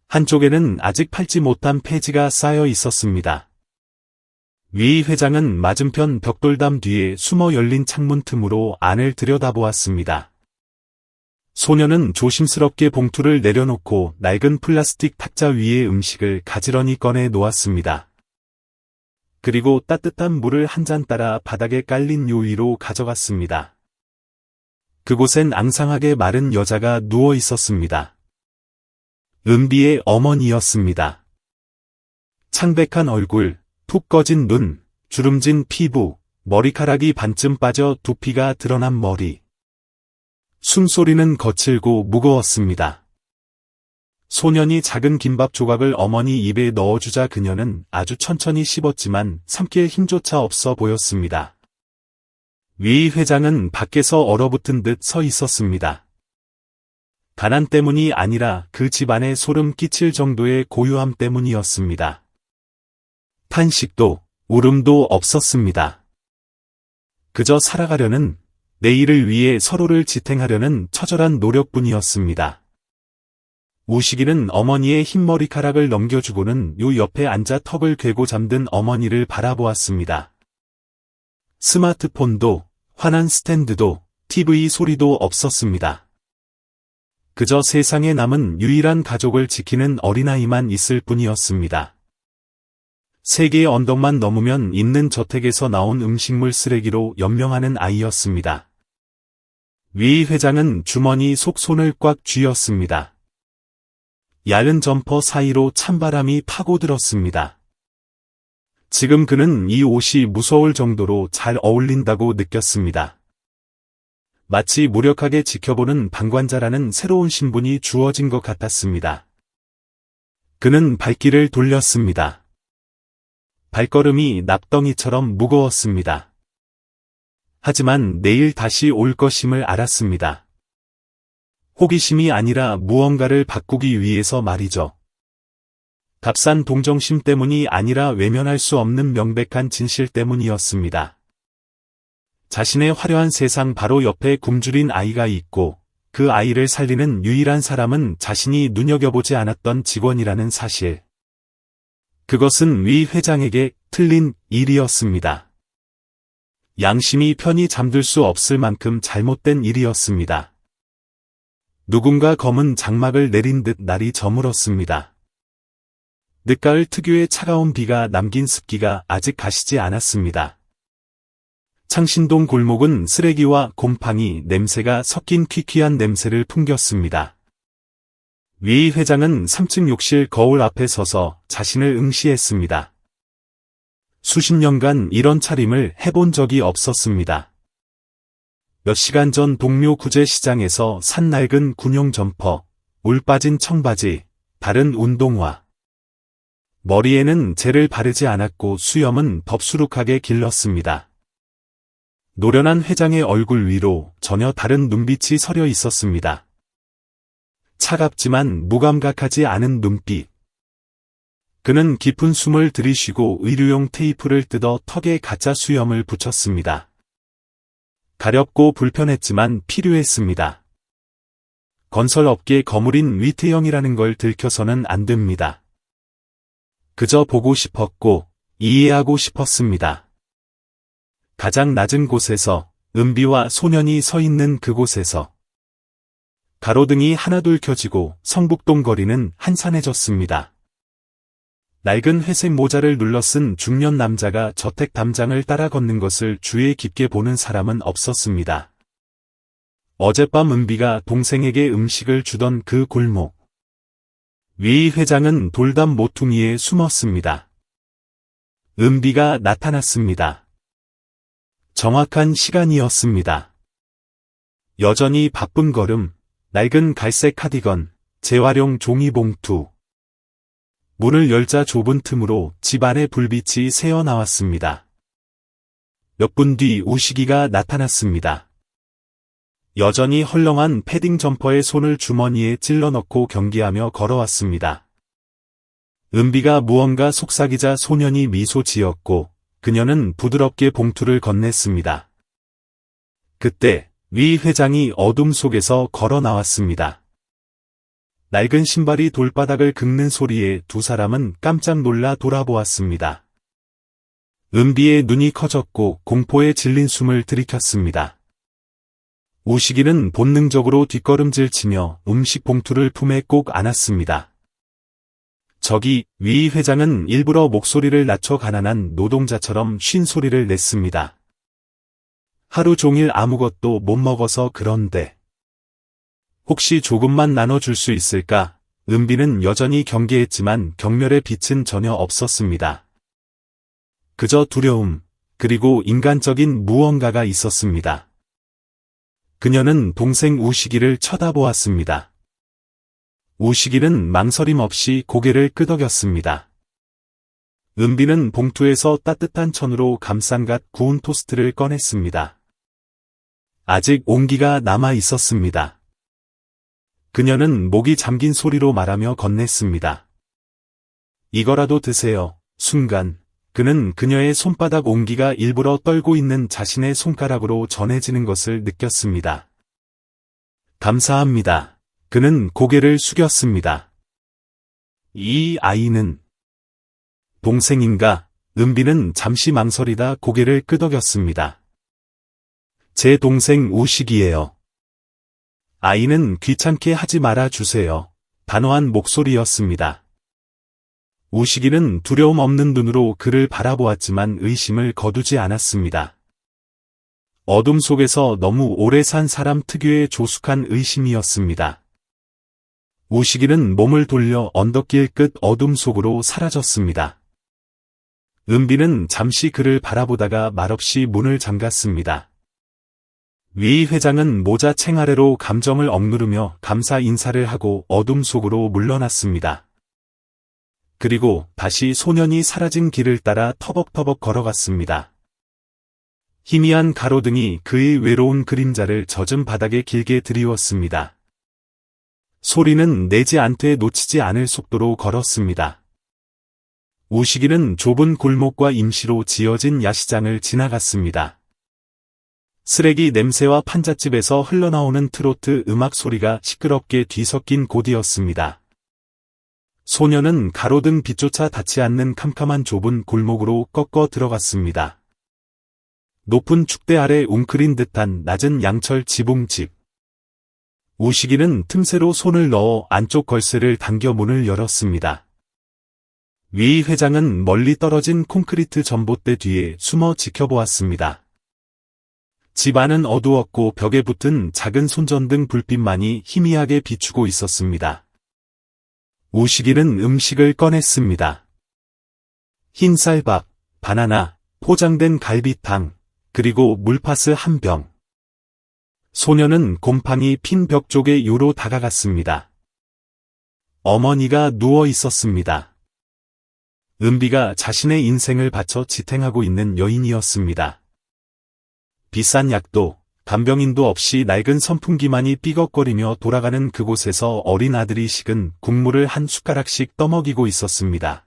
한쪽에는 아직 팔지 못한 폐지가 쌓여 있었습니다. 위 회장은 맞은편 벽돌담 뒤에 숨어 열린 창문 틈으로 안을 들여다보았습니다. 소녀는 조심스럽게 봉투를 내려놓고 낡은 플라스틱 탁자 위에 음식을 가지런히 꺼내 놓았습니다. 그리고 따뜻한 물을 한 잔 따라 바닥에 깔린 요위로 가져갔습니다. 그곳엔 앙상하게 마른 여자가 누워 있었습니다. 은비의 어머니였습니다. 창백한 얼굴, 푹 꺼진 눈, 주름진 피부, 머리카락이 반쯤 빠져 두피가 드러난 머리. 숨소리는 거칠고 무거웠습니다. 소년이 작은 김밥 조각을 어머니 입에 넣어주자 그녀는 아주 천천히 씹었지만 삼킬 힘조차 없어 보였습니다. 위 회장은 밖에서 얼어붙은 듯 서 있었습니다. 가난 때문이 아니라 그 집안에 소름 끼칠 정도의 고요함 때문이었습니다. 탄식도, 울음도 없었습니다. 그저 살아가려는, 내일을 위해 서로를 지탱하려는 처절한 노력뿐이었습니다. 우식이는 어머니의 흰 머리카락을 넘겨주고는 요 옆에 앉아 턱을 괴고 잠든 어머니를 바라보았습니다. 스마트폰도, 환한 스탠드도, TV 소리도 없었습니다. 그저 세상에 남은 유일한 가족을 지키는 어린아이만 있을 뿐이었습니다. 세 개의 언덕만 넘으면 있는 저택에서 나온 음식물 쓰레기로 연명하는 아이였습니다. 위 회장은 주머니 속 손을 꽉 쥐었습니다. 얇은 점퍼 사이로 찬바람이 파고들었습니다. 지금 그는 이 옷이 무서울 정도로 잘 어울린다고 느꼈습니다. 마치 무력하게 지켜보는 방관자라는 새로운 신분이 주어진 것 같았습니다. 그는 발길을 돌렸습니다. 발걸음이 납덩이처럼 무거웠습니다. 하지만 내일 다시 올 것임을 알았습니다. 호기심이 아니라 무언가를 바꾸기 위해서 말이죠. 값싼 동정심 때문이 아니라 외면할 수 없는 명백한 진실 때문이었습니다. 자신의 화려한 세상 바로 옆에 굶주린 아이가 있고 그 아이를 살리는 유일한 사람은 자신이 눈여겨보지 않았던 직원이라는 사실. 그것은 위 회장에게 틀린 일이었습니다. 양심이 편히 잠들 수 없을 만큼 잘못된 일이었습니다. 누군가 검은 장막을 내린 듯 날이 저물었습니다. 늦가을 특유의 차가운 비가 남긴 습기가 아직 가시지 않았습니다. 창신동 골목은 쓰레기와 곰팡이 냄새가 섞인 퀴퀴한 냄새를 풍겼습니다. 위 회장은 3층 욕실 거울 앞에 서서 자신을 응시했습니다. 수십 년간 이런 차림을 해본 적이 없었습니다. 몇 시간 전 동묘 구제시장에서 산 낡은 군용 점퍼, 울 빠진 청바지, 다른 운동화. 머리에는 젤을 바르지 않았고 수염은 덥수룩하게 길렀습니다. 노련한 회장의 얼굴 위로 전혀 다른 눈빛이 서려 있었습니다. 차갑지만 무감각하지 않은 눈빛. 그는 깊은 숨을 들이쉬고 의류용 테이프를 뜯어 턱에 가짜 수염을 붙였습니다. 가렵고 불편했지만 필요했습니다. 건설업계 거물인 위태형이라는 걸 들켜서는 안 됩니다. 그저 보고 싶었고 이해하고 싶었습니다. 가장 낮은 곳에서 은비와 소년이 서 있는 그곳에서 가로등이 하나둘 켜지고 성북동 거리는 한산해졌습니다. 낡은 회색 모자를 눌러 쓴 중년 남자가 저택 담장을 따라 걷는 것을 주의 깊게 보는 사람은 없었습니다. 어젯밤 은비가 동생에게 음식을 주던 그 골목. 위 회장은 돌담 모퉁이에 숨었습니다. 은비가 나타났습니다. 정확한 시간이었습니다. 여전히 바쁜 걸음, 낡은 갈색 카디건, 재활용 종이봉투. 문을 열자 좁은 틈으로 집 안의 불빛이 새어나왔습니다. 몇 분 뒤 우식이가 나타났습니다. 여전히 헐렁한 패딩 점퍼에 손을 주머니에 찔러 넣고 경기하며 걸어왔습니다. 은비가 무언가 속삭이자 소년이 미소 지었고 그녀는 부드럽게 봉투를 건넸습니다. 그때 위 회장이 어둠 속에서 걸어 나왔습니다. 낡은 신발이 돌바닥을 긁는 소리에 두 사람은 깜짝 놀라 돌아보았습니다. 은비의 눈이 커졌고 공포에 질린 숨을 들이켰습니다. 우식이는 본능적으로 뒷걸음질 치며 음식 봉투를 품에 꼭 안았습니다. 저기 위 회장은 일부러 목소리를 낮춰 가난한 노동자처럼 쉰 소리를 냈습니다. 하루 종일 아무것도 못 먹어서 그런데. 혹시 조금만 나눠줄 수 있을까? 은비는 여전히 경계했지만 경멸의 빛은 전혀 없었습니다. 그저 두려움, 그리고 인간적인 무언가가 있었습니다. 그녀는 동생 우식이를 쳐다보았습니다. 우식이는 망설임 없이 고개를 끄덕였습니다. 은비는 봉투에서 따뜻한 천으로 감싼 갓 구운 토스트를 꺼냈습니다. 아직 온기가 남아 있었습니다. 그녀는 목이 잠긴 소리로 말하며 건넸습니다. 이거라도 드세요. 순간, 그는 그녀의 손바닥 온기가 일부러 떨고 있는 자신의 손가락으로 전해지는 것을 느꼈습니다. 감사합니다. 그는 고개를 숙였습니다. 이 아이는 동생인가? 은비는 잠시 망설이다 고개를 끄덕였습니다. 제 동생 우식이에요. 아이는 귀찮게 하지 말아 주세요. 단호한 목소리였습니다. 우식이는 두려움 없는 눈으로 그를 바라보았지만 의심을 거두지 않았습니다. 어둠 속에서 너무 오래 산 사람 특유의 조숙한 의심이었습니다. 우식이는 몸을 돌려 언덕길 끝 어둠 속으로 사라졌습니다. 은비는 잠시 그를 바라보다가 말없이 문을 잠갔습니다. 위 회장은 모자 챙 아래로 감정을 억누르며 감사 인사를 하고 어둠 속으로 물러났습니다. 그리고 다시 소년이 사라진 길을 따라 터벅터벅 걸어갔습니다. 희미한 가로등이 그의 외로운 그림자를 젖은 바닥에 길게 드리웠습니다. 소리는 내지 않되 놓치지 않을 속도로 걸었습니다. 우식이는 좁은 골목과 임시로 지어진 야시장을 지나갔습니다. 쓰레기 냄새와 판잣집에서 흘러나오는 트로트 음악 소리가 시끄럽게 뒤섞인 곳이었습니다. 소녀는 가로등 빛조차 닿지 않는 캄캄한 좁은 골목으로 꺾어 들어갔습니다. 높은 축대 아래 웅크린 듯한 낮은 양철 지붕집. 우식이는 틈새로 손을 넣어 안쪽 걸쇠를 당겨 문을 열었습니다. 위 회장은 멀리 떨어진 콘크리트 전봇대 뒤에 숨어 지켜보았습니다. 집 안은 어두웠고 벽에 붙은 작은 손전등 불빛만이 희미하게 비추고 있었습니다. 우식이는 음식을 꺼냈습니다. 흰 쌀밥, 바나나, 포장된 갈비탕, 그리고 물파스 한 병. 소녀는 곰팡이 핀 벽 쪽에 요로 다가갔습니다. 어머니가 누워 있었습니다. 은비가 자신의 인생을 바쳐 지탱하고 있는 여인이었습니다. 비싼 약도, 간병인도 없이 낡은 선풍기만이 삐걱거리며 돌아가는 그곳에서 어린 아들이 식은 국물을 한 숟가락씩 떠먹이고 있었습니다.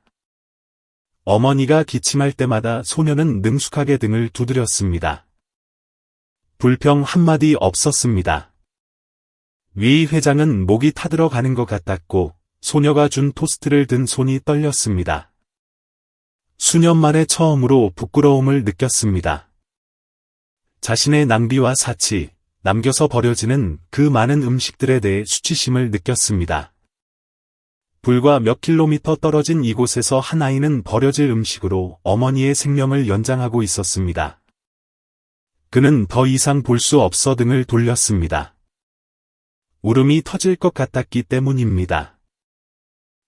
어머니가 기침할 때마다 소녀는 능숙하게 등을 두드렸습니다. 불평 한마디 없었습니다. 위 회장은 목이 타들어가는 것 같았고 소녀가 준 토스트를 든 손이 떨렸습니다. 수년 만에 처음으로 부끄러움을 느꼈습니다. 자신의 낭비와 사치, 남겨서 버려지는 그 많은 음식들에 대해 수치심을 느꼈습니다. 불과 몇 킬로미터 떨어진 이곳에서 한 아이는 버려질 음식으로 어머니의 생명을 연장하고 있었습니다. 그는 더 이상 볼 수 없어 등을 돌렸습니다. 울음이 터질 것 같았기 때문입니다.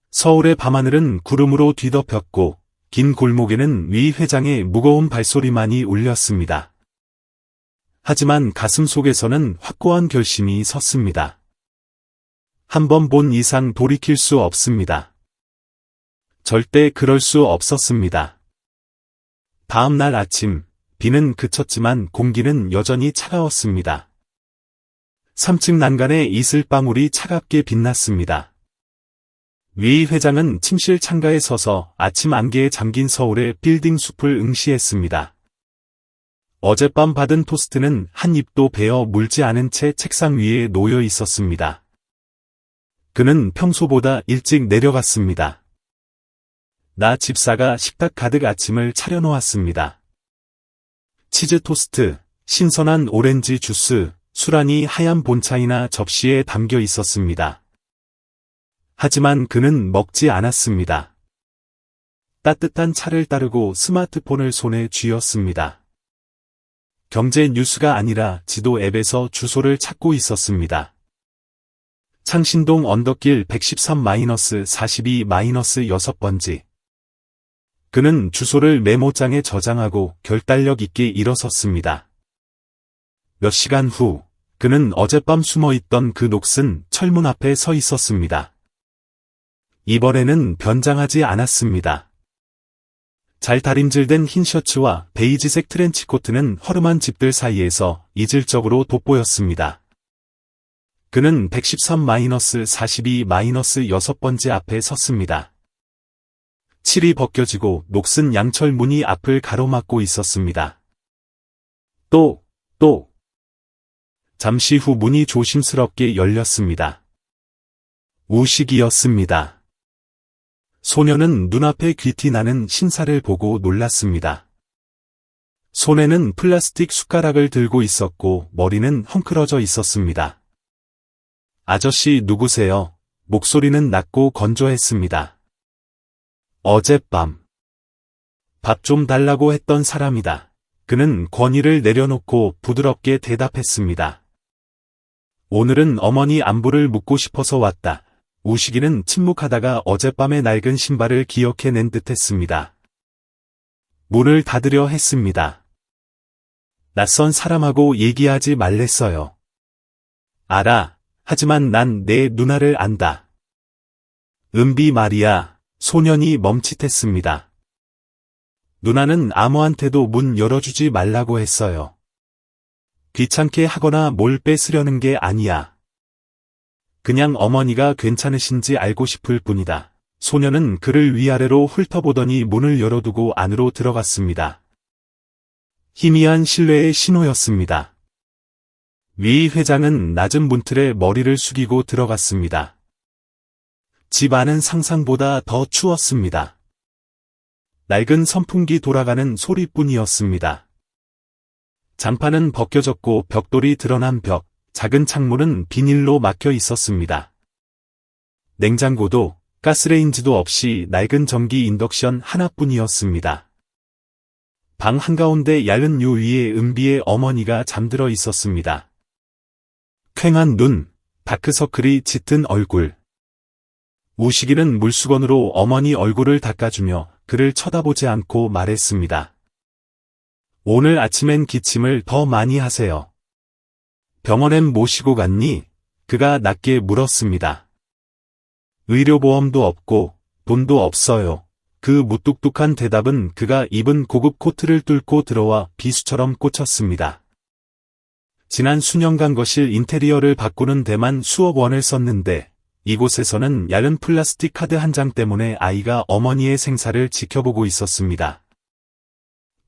서울의 밤하늘은 구름으로 뒤덮였고 긴 골목에는 위 회장의 무거운 발소리만이 울렸습니다. 하지만 가슴 속에서는 확고한 결심이 섰습니다. 한 번 본 이상 돌이킬 수 없습니다. 절대 그럴 수 없었습니다. 다음 날 아침, 비는 그쳤지만 공기는 여전히 차가웠습니다. 3층 난간에 이슬방울이 차갑게 빛났습니다. 위 회장은 침실 창가에 서서 아침 안개에 잠긴 서울의 빌딩 숲을 응시했습니다. 어젯밤 받은 토스트는 한 입도 베어 물지 않은 채 책상 위에 놓여 있었습니다. 그는 평소보다 일찍 내려갔습니다. 나 집사가 식탁 가득 아침을 차려놓았습니다. 치즈 토스트, 신선한 오렌지 주스, 수란이 하얀 본차이나 접시에 담겨 있었습니다. 하지만 그는 먹지 않았습니다. 따뜻한 차를 따르고 스마트폰을 손에 쥐었습니다. 경제 뉴스가 아니라 지도 앱에서 주소를 찾고 있었습니다. 창신동 언덕길 113-42-6번지. 그는 주소를 메모장에 저장하고 결단력 있게 일어섰습니다. 몇 시간 후, 그는 어젯밤 숨어있던 그 녹슨 철문 앞에 서 있었습니다. 이번에는 변장하지 않았습니다. 잘 다림질된 흰 셔츠와 베이지색 트렌치코트는 허름한 집들 사이에서 이질적으로 돋보였습니다. 그는 113-42-6번지 앞에 섰습니다. 칠이 벗겨지고 녹슨 양철 문이 앞을 가로막고 있었습니다. 또. 잠시 후 문이 조심스럽게 열렸습니다. 우식이었습니다. 소녀는 눈앞에 귀티 나는 신사를 보고 놀랐습니다. 손에는 플라스틱 숟가락을 들고 있었고 머리는 헝클어져 있었습니다. 아저씨 누구세요? 목소리는 낮고 건조했습니다. 어젯밤. 밥 좀 달라고 했던 사람이다. 그는 권위를 내려놓고 부드럽게 대답했습니다. 오늘은 어머니 안부를 묻고 싶어서 왔다. 우식이는 침묵하다가 어젯밤의 낡은 신발을 기억해낸 듯했습니다. 문을 닫으려 했습니다. 낯선 사람하고 얘기하지 말랬어요. 알아. 하지만 난 내 누나를 안다. 은비 말이야. 소년이 멈칫했습니다. 누나는 아무한테도 문 열어주지 말라고 했어요. 귀찮게 하거나 뭘 뺏으려는 게 아니야. 그냥 어머니가 괜찮으신지 알고 싶을 뿐이다. 소녀는 그를 위아래로 훑어보더니 문을 열어두고 안으로 들어갔습니다. 희미한 신뢰의 신호였습니다. 위 회장은 낮은 문틀에 머리를 숙이고 들어갔습니다. 집 안은 상상보다 더 추웠습니다. 낡은 선풍기 돌아가는 소리뿐이었습니다. 장판은 벗겨졌고 벽돌이 드러난 벽, 작은 창문은 비닐로 막혀 있었습니다. 냉장고도 가스레인지도 없이 낡은 전기 인덕션 하나뿐이었습니다. 방 한가운데 얇은 요 위에 은비의 어머니가 잠들어 있었습니다. 퀭한 눈, 다크서클이 짙은 얼굴. 우식이는 물수건으로 어머니 얼굴을 닦아주며 그를 쳐다보지 않고 말했습니다. 오늘 아침엔 기침을 더 많이 하세요. 병원엔 모시고 갔니? 그가 낮게 물었습니다. 의료보험도 없고 돈도 없어요. 그 무뚝뚝한 대답은 그가 입은 고급 코트를 뚫고 들어와 비수처럼 꽂혔습니다. 지난 수년간 거실 인테리어를 바꾸는 데만 수억 원을 썼는데 이곳에서는 얇은 플라스틱 카드 한 장 때문에 아이가 어머니의 생사를 지켜보고 있었습니다.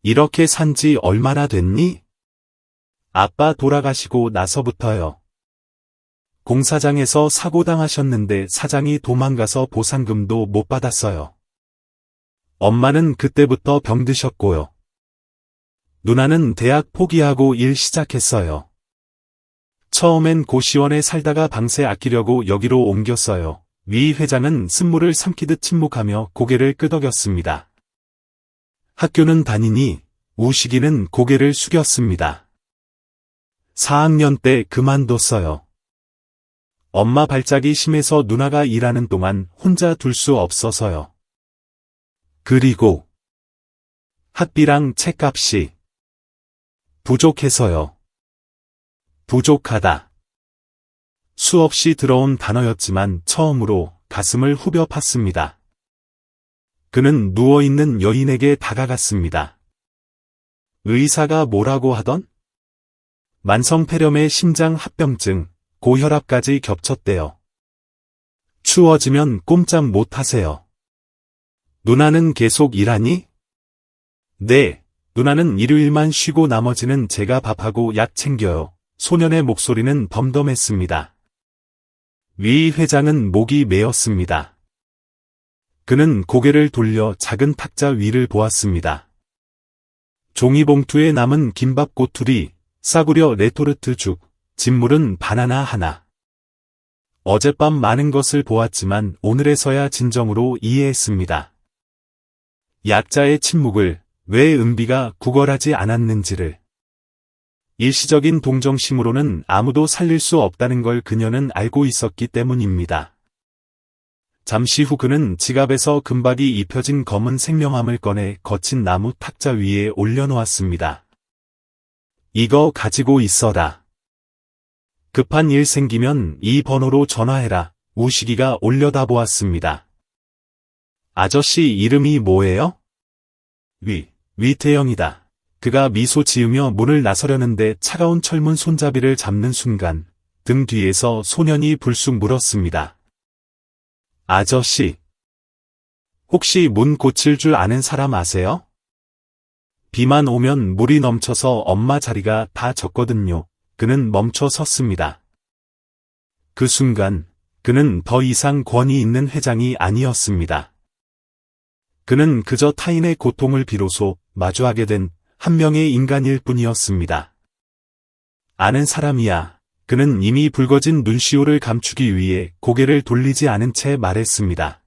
이렇게 산지 얼마나 됐니? 아빠 돌아가시고 나서부터요. 공사장에서 사고당하셨는데 사장이 도망가서 보상금도 못 받았어요. 엄마는 그때부터 병드셨고요. 누나는 대학 포기하고 일 시작했어요. 처음엔 고시원에 살다가 방세 아끼려고 여기로 옮겼어요. 위 회장은 쓴물을 삼키듯 침묵하며 고개를 끄덕였습니다. 학교는 다니니 우식이는 고개를 숙였습니다. 4학년 때 그만뒀어요. 엄마 발작이 심해서 누나가 일하는 동안 혼자 둘 수 없어서요. 그리고 학비랑 책값이 부족해서요. 부족하다. 수없이 들어온 단어였지만 처음으로 가슴을 후벼 팠습니다. 그는 누워있는 여인에게 다가갔습니다. 의사가 뭐라고 하던? 만성폐렴에 심장합병증, 고혈압까지 겹쳤대요. 추워지면 꼼짝 못 하세요. 누나는 계속 일하니? 네, 누나는 일요일만 쉬고 나머지는 제가 밥하고 약 챙겨요. 소년의 목소리는 덤덤했습니다. 위 회장은 목이 메었습니다. 그는 고개를 돌려 작은 탁자 위를 보았습니다. 종이봉투에 남은 김밥 꼬투리, 싸구려 레토르트 죽, 진물은 바나나 하나. 어젯밤 많은 것을 보았지만 오늘에서야 진정으로 이해했습니다. 약자의 침묵을, 왜 은비가 구걸하지 않았는지를. 일시적인 동정심으로는 아무도 살릴 수 없다는 걸 그녀는 알고 있었기 때문입니다. 잠시 후 그는 지갑에서 금박이 입혀진 검은 생명함을 꺼내 거친 나무 탁자 위에 올려놓았습니다. 이거 가지고 있어라. 급한 일 생기면 이 번호로 전화해라. 우식이가 올려다보았습니다. 아저씨 이름이 뭐예요? 위태영이다. 그가 미소 지으며 문을 나서려는데 차가운 철문 손잡이를 잡는 순간 등 뒤에서 소년이 불쑥 물었습니다. 아저씨, 혹시 문 고칠 줄 아는 사람 아세요? 비만 오면 물이 넘쳐서 엄마 자리가 다 젖거든요. 그는 멈춰 섰습니다. 그 순간 그는 더 이상 권위 있는 회장이 아니었습니다. 그는 그저 타인의 고통을 비로소 마주하게 된 한 명의 인간일 뿐이었습니다. 아는 사람이야. 그는 이미 붉어진 눈시울을 감추기 위해 고개를 돌리지 않은 채 말했습니다.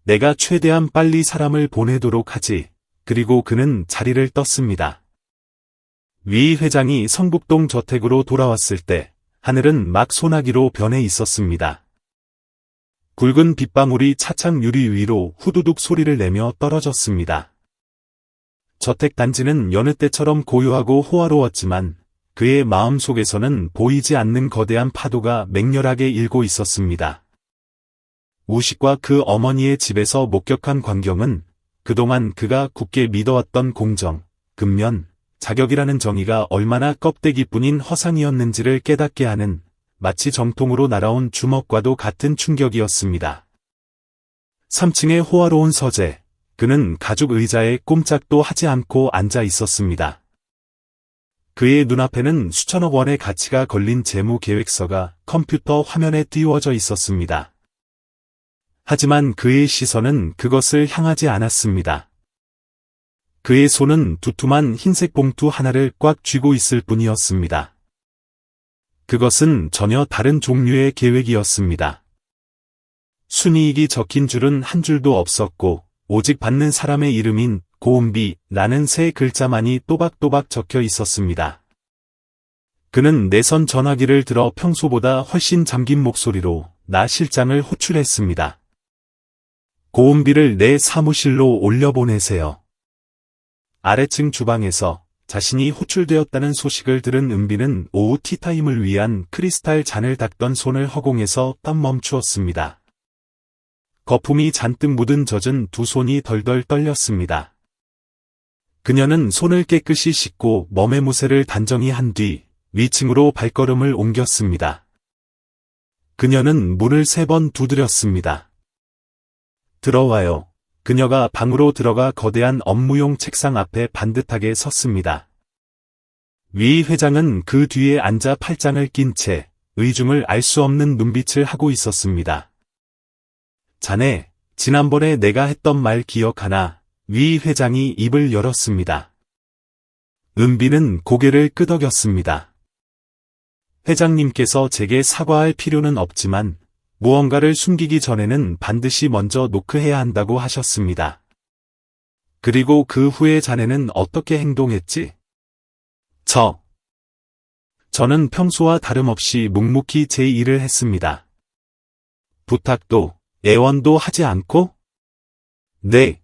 내가 최대한 빨리 사람을 보내도록 하지. 그리고 그는 자리를 떴습니다. 위 회장이 성북동 저택으로 돌아왔을 때 하늘은 막 소나기로 변해 있었습니다. 굵은 빗방울이 차창 유리 위로 후두둑 소리를 내며 떨어졌습니다. 저택 단지는 여느 때처럼 고요하고 호화로웠지만 그의 마음속에서는 보이지 않는 거대한 파도가 맹렬하게 일고 있었습니다. 우식과 그 어머니의 집에서 목격한 광경은 그동안 그가 굳게 믿어왔던 공정, 근면, 자격이라는 정의가 얼마나 껍데기뿐인 허상이었는지를 깨닫게 하는 마치 정통으로 날아온 주먹과도 같은 충격이었습니다. 3층의 호화로운 서재, 그는 가죽 의자에 꼼짝도 하지 않고 앉아 있었습니다. 그의 눈앞에는 수천억 원의 가치가 걸린 재무 계획서가 컴퓨터 화면에 띄워져 있었습니다. 하지만 그의 시선은 그것을 향하지 않았습니다. 그의 손은 두툼한 흰색 봉투 하나를 꽉 쥐고 있을 뿐이었습니다. 그것은 전혀 다른 종류의 계획이었습니다. 순이익이 적힌 줄은 한 줄도 없었고, 오직 받는 사람의 이름인 고은비라는 세 글자만이 또박또박 적혀 있었습니다. 그는 내선 전화기를 들어 평소보다 훨씬 잠긴 목소리로 나 실장을 호출했습니다. 고은비를 내 사무실로 올려보내세요. 아래층 주방에서 자신이 호출되었다는 소식을 들은 은비는 오후 티타임을 위한 크리스탈 잔을 닦던 손을 허공에서 딱 멈추었습니다. 거품이 잔뜩 묻은 젖은 두 손이 덜덜 떨렸습니다. 그녀는 손을 깨끗이 씻고 몸에 무쇠를 단정히 한 뒤 위층으로 발걸음을 옮겼습니다. 그녀는 문을 3번 두드렸습니다. 들어와요. 그녀가 방으로 들어가 거대한 업무용 책상 앞에 반듯하게 섰습니다. 위 회장은 그 뒤에 앉아 팔짱을 낀 채 의중을 알 수 없는 눈빛을 하고 있었습니다. 자네, 지난번에 내가 했던 말 기억하나? 위 회장이 입을 열었습니다. 은비는 고개를 끄덕였습니다. 회장님께서 제게 사과할 필요는 없지만 무언가를 숨기기 전에는 반드시 먼저 노크해야 한다고 하셨습니다. 그리고 그 후에 자네는 어떻게 행동했지? 저는 평소와 다름없이 묵묵히 제 일을 했습니다. 부탁도, 애원도 하지 않고? 네.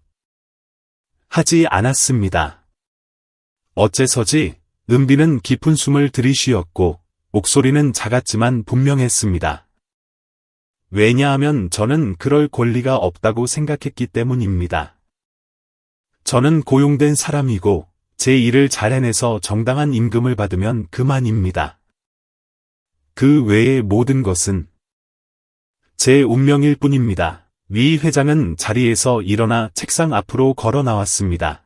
하지 않았습니다. 어째서지? 은비는 깊은 숨을 들이쉬었고 목소리는 작았지만 분명했습니다. 왜냐하면 저는 그럴 권리가 없다고 생각했기 때문입니다. 저는 고용된 사람이고 제 일을 잘 해내서 정당한 임금을 받으면 그만입니다. 그 외의 모든 것은 제 운명일 뿐입니다. 위 회장은 자리에서 일어나 책상 앞으로 걸어 나왔습니다.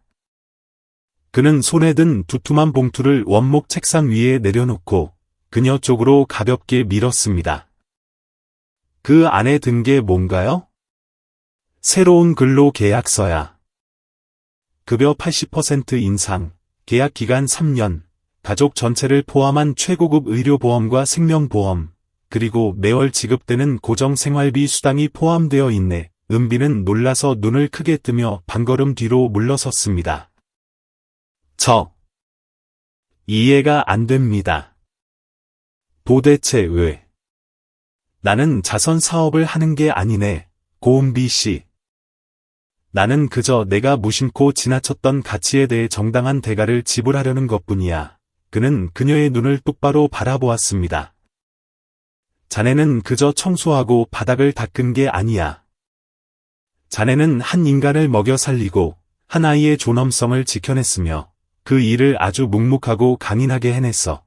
그는 손에 든 두툼한 봉투를 원목 책상 위에 내려놓고 그녀 쪽으로 가볍게 밀었습니다. 그 안에 든 게 뭔가요? 새로운 근로 계약서야. 급여 80% 인상, 계약 기간 3년, 가족 전체를 포함한 최고급 의료보험과 생명보험, 그리고 매월 지급되는 고정생활비 수당이 포함되어 있네. 은비는 놀라서 눈을 크게 뜨며 반걸음 뒤로 물러섰습니다. 이해가 안 됩니다. 도대체 왜? 나는 자선 사업을 하는 게 아니네, 고은비 씨. 나는 그저 내가 무심코 지나쳤던 가치에 대해 정당한 대가를 지불하려는 것뿐이야. 그는 그녀의 눈을 똑바로 바라보았습니다. 자네는 그저 청소하고 바닥을 닦은 게 아니야. 자네는 한 인간을 먹여 살리고 한 아이의 존엄성을 지켜냈으며 그 일을 아주 묵묵하고 강인하게 해냈어.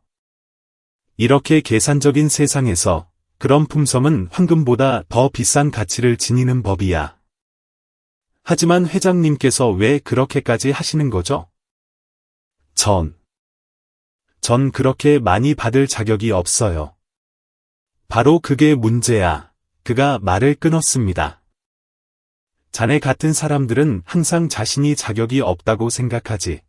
이렇게 계산적인 세상에서 그런 품성은 황금보다 더 비싼 가치를 지니는 법이야. 하지만 회장님께서 왜 그렇게까지 하시는 거죠? 전 그렇게 많이 받을 자격이 없어요. 바로 그게 문제야. 그가 말을 끊었습니다. 자네 같은 사람들은 항상 자신이 자격이 없다고 생각하지.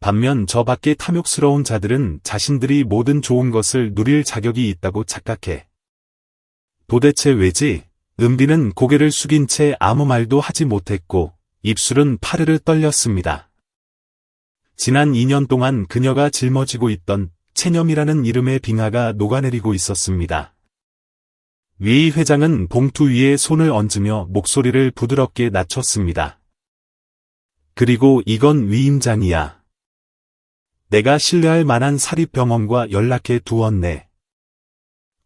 반면 저 밖에 탐욕스러운 자들은 자신들이 모든 좋은 것을 누릴 자격이 있다고 착각해. 도대체 왜지? 은비는 고개를 숙인 채 아무 말도 하지 못했고 입술은 파르르 떨렸습니다. 지난 2년 동안 그녀가 짊어지고 있던 체념이라는 이름의 빙하가 녹아내리고 있었습니다. 위 회장은 봉투 위에 손을 얹으며 목소리를 부드럽게 낮췄습니다. 그리고 이건 위임장이야. 내가 신뢰할 만한 사립병원과 연락해 두었네.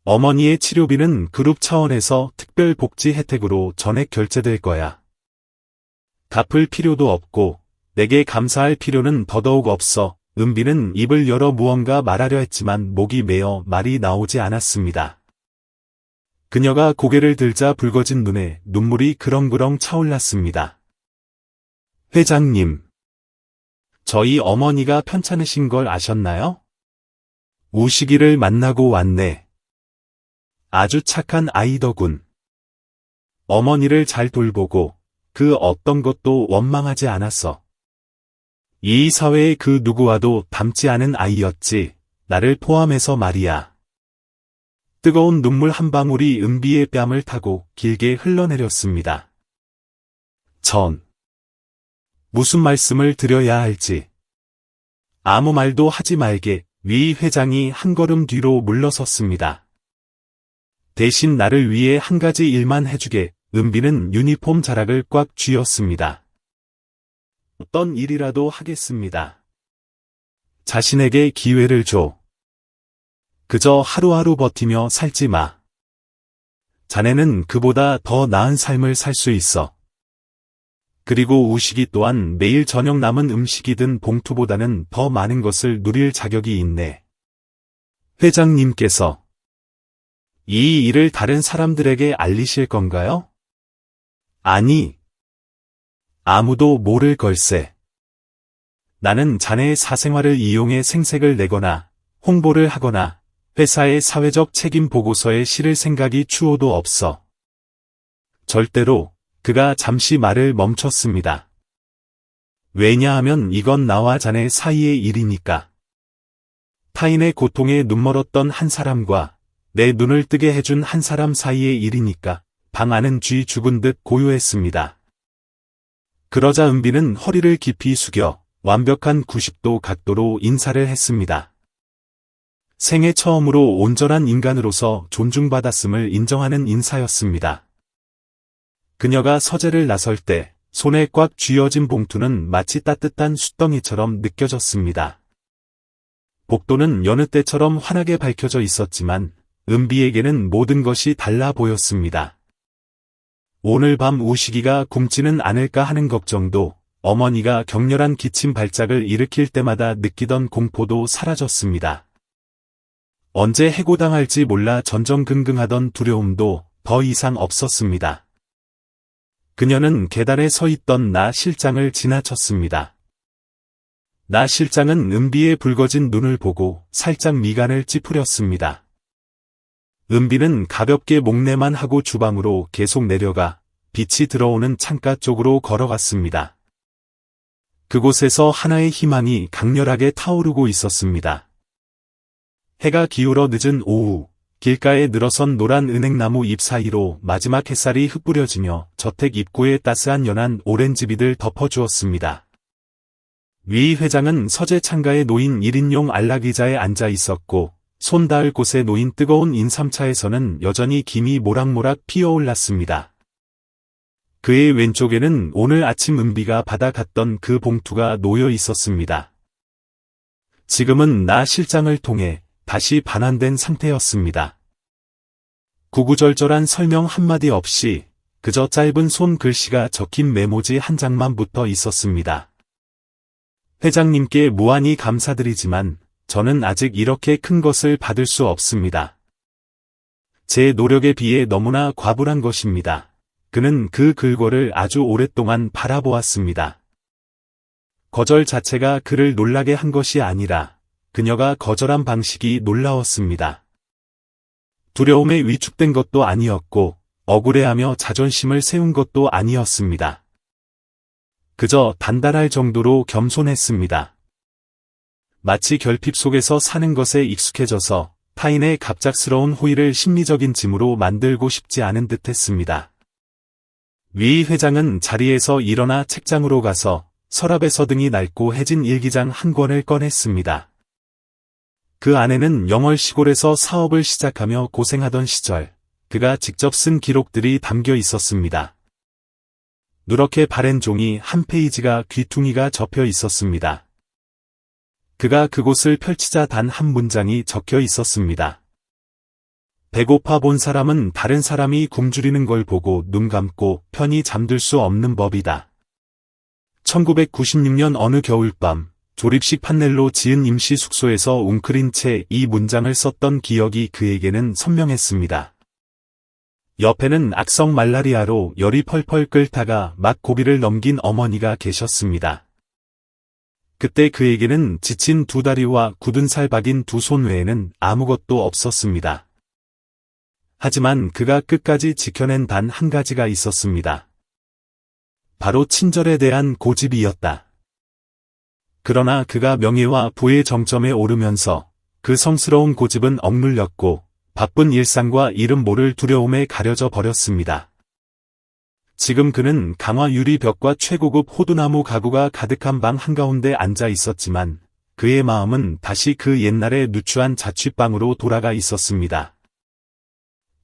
어머니의 치료비는 그룹 차원에서 특별복지 혜택으로 전액 결제될 거야. 갚을 필요도 없고 내게 감사할 필요는 더더욱 없어. 은비는 입을 열어 무언가 말하려 했지만 목이 메어 말이 나오지 않았습니다. 그녀가 고개를 들자 붉어진 눈에 눈물이 그렁그렁 차올랐습니다. 회장님, 저희 어머니가 편찮으신 걸 아셨나요? 우식이를 만나고 왔네. 아주 착한 아이더군. 어머니를 잘 돌보고 그 어떤 것도 원망하지 않았어. 이 사회의 그 누구와도 닮지 않은 아이였지, 나를 포함해서 말이야. 뜨거운 눈물 한 방울이 은비의 뺨을 타고 길게 흘러내렸습니다. 전 무슨 말씀을 드려야 할지. 아무 말도 하지 말게 위 회장이 한 걸음 뒤로 물러섰습니다. 대신 나를 위해 한 가지 일만 해주게. 은비는 유니폼 자락을 꽉 쥐었습니다. 어떤 일이라도 하겠습니다. 자신에게 기회를 줘. 그저 하루하루 버티며 살지 마. 자네는 그보다 더 나은 삶을 살 수 있어. 그리고 우식이 또한 매일 저녁 남은 음식이 든 봉투보다는 더 많은 것을 누릴 자격이 있네. 회장님께서 이 일을 다른 사람들에게 알리실 건가요? 아니, 아무도 모를 걸세. 나는 자네의 사생활을 이용해 생색을 내거나 홍보를 하거나 회사의 사회적 책임 보고서에 실을 생각이 추호도 없어. 절대로. 그가 잠시 말을 멈췄습니다. 왜냐하면 이건 나와 자네 사이의 일이니까. 타인의 고통에 눈멀었던 한 사람과 내 눈을 뜨게 해준 한 사람 사이의 일이니까 방 안은 쥐 죽은 듯 고요했습니다. 그러자 은비는 허리를 깊이 숙여 완벽한 90도 각도로 인사를 했습니다. 생애 처음으로 온전한 인간으로서 존중받았음을 인정하는 인사였습니다. 그녀가 서재를 나설 때 손에 꽉 쥐어진 봉투는 마치 따뜻한 숯덩이처럼 느껴졌습니다. 복도는 여느 때처럼 환하게 밝혀져 있었지만 은비에게는 모든 것이 달라 보였습니다. 오늘 밤 우식이가 굶지는 않을까 하는 걱정도, 어머니가 격렬한 기침 발작을 일으킬 때마다 느끼던 공포도 사라졌습니다. 언제 해고당할지 몰라 전전긍긍하던 두려움도 더 이상 없었습니다. 그녀는 계단에 서 있던 나 실장을 지나쳤습니다. 나 실장은 은비의 붉어진 눈을 보고 살짝 미간을 찌푸렸습니다. 은비는 가볍게 목례만 하고 주방으로 계속 내려가 빛이 들어오는 창가 쪽으로 걸어갔습니다. 그곳에서 하나의 희망이 강렬하게 타오르고 있었습니다. 해가 기울어 늦은 오후, 길가에 늘어선 노란 은행나무 잎 사이로 마지막 햇살이 흩뿌려지며 저택 입구에 따스한 연한 오렌지빛을 덮어주었습니다. 위 회장은 서재 창가에 놓인 1인용 안락의자에 앉아 있었고, 손 닿을 곳에 놓인 뜨거운 인삼차에서는 여전히 김이 모락모락 피어올랐습니다. 그의 왼쪽에는 오늘 아침 은비가 받아갔던 그 봉투가 놓여 있었습니다. 지금은 나 실장을 통해 다시 반환된 상태였습니다. 구구절절한 설명 한마디 없이 그저 짧은 손글씨가 적힌 메모지 한 장만 붙어 있었습니다. 회장님께 무한히 감사드리지만 저는 아직 이렇게 큰 것을 받을 수 없습니다. 제 노력에 비해 너무나 과분한 것입니다. 그는 그 글궐을 아주 오랫동안 바라보았습니다. 거절 자체가 그를 놀라게 한 것이 아니라 그녀가 거절한 방식이 놀라웠습니다. 두려움에 위축된 것도 아니었고 억울해하며 자존심을 세운 것도 아니었습니다. 그저 단단할 정도로 겸손했습니다. 마치 결핍 속에서 사는 것에 익숙해져서 타인의 갑작스러운 호의를 심리적인 짐으로 만들고 싶지 않은 듯했습니다. 위 회장은 자리에서 일어나 책장으로 가서 서랍에 서등이 낡고 해진 일기장 한 권을 꺼냈습니다. 그 안에는 영월 시골에서 사업을 시작하며 고생하던 시절 그가 직접 쓴 기록들이 담겨 있었습니다. 누렇게 바랜 종이 한 페이지가 귀퉁이가 접혀 있었습니다. 그가 그곳을 펼치자 단 한 문장이 적혀 있었습니다. 배고파 본 사람은 다른 사람이 굶주리는 걸 보고 눈 감고 편히 잠들 수 없는 법이다. 1996년 어느 겨울밤 조립식 판넬로 지은 임시 숙소에서 웅크린 채 이 문장을 썼던 기억이 그에게는 선명했습니다. 옆에는 악성 말라리아로 열이 펄펄 끓다가 막 고비를 넘긴 어머니가 계셨습니다. 그때 그에게는 지친 두 다리와 굳은 살 박인 두 손 외에는 아무것도 없었습니다. 하지만 그가 끝까지 지켜낸 단 한 가지가 있었습니다. 바로 친절에 대한 고집이었다. 그러나 그가 명예와 부의 정점에 오르면서 그 성스러운 고집은 억눌렸고 바쁜 일상과 이름 모를 두려움에 가려져 버렸습니다. 지금 그는 강화 유리벽과 최고급 호두나무 가구가 가득한 방 한가운데 앉아 있었지만 그의 마음은 다시 그 옛날의 누추한 자취방으로 돌아가 있었습니다.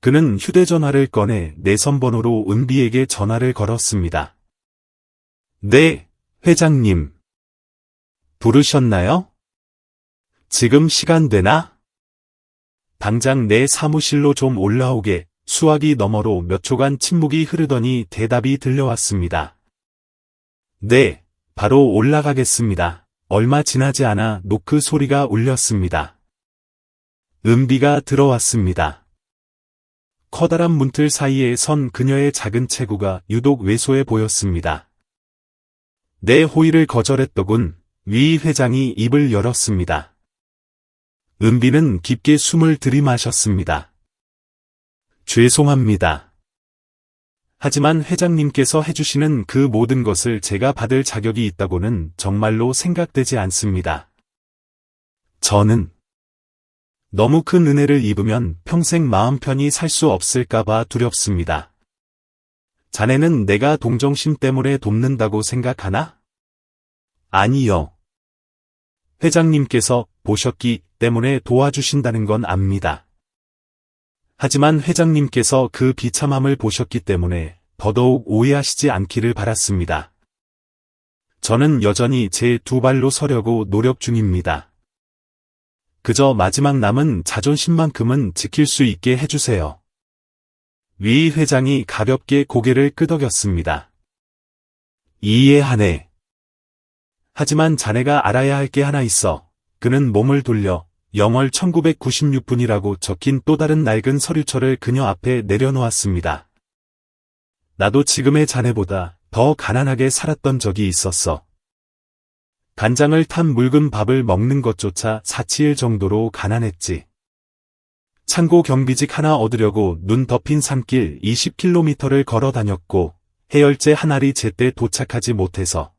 그는 휴대전화를 꺼내 내선번호로 은비에게 전화를 걸었습니다. 네, 회장님. 부르셨나요? 지금 시간 되나? 당장 내 사무실로 좀 올라오게. 수화기 너머로 몇 초간 침묵이 흐르더니 대답이 들려왔습니다. 네, 바로 올라가겠습니다. 얼마 지나지 않아 노크 소리가 울렸습니다. 은비가 들어왔습니다. 커다란 문틀 사이에 선 그녀의 작은 체구가 유독 왜소해 보였습니다. 내 호의를 거절했더군. 위 회장이 입을 열었습니다. 은비는 깊게 숨을 들이마셨습니다. 죄송합니다. 하지만 회장님께서 해주시는 그 모든 것을 제가 받을 자격이 있다고는 정말로 생각되지 않습니다. 저는 너무 큰 은혜를 입으면 평생 마음 편히 살 수 없을까봐 두렵습니다. 자네는 내가 동정심 때문에 돕는다고 생각하나? 아니요. 회장님께서 보셨기 때문에 도와주신다는 건 압니다. 하지만 회장님께서 그 비참함을 보셨기 때문에 더더욱 오해하시지 않기를 바랐습니다. 저는 여전히 제 두 발로 서려고 노력 중입니다. 그저 마지막 남은 자존심만큼은 지킬 수 있게 해주세요. 위 회장이 가볍게 고개를 끄덕였습니다. 이해하네. 하지만 자네가 알아야 할 게 하나 있어. 그는 몸을 돌려 영월 1996분이라고 적힌 또 다른 낡은 서류철을 그녀 앞에 내려놓았습니다. 나도 지금의 자네보다 더 가난하게 살았던 적이 있었어. 간장을 탄 묽은 밥을 먹는 것조차 사치일 정도로 가난했지. 창고 경비직 하나 얻으려고 눈 덮인 산길 20km를 걸어 다녔고 해열제 한 알이 제때 도착하지 못해서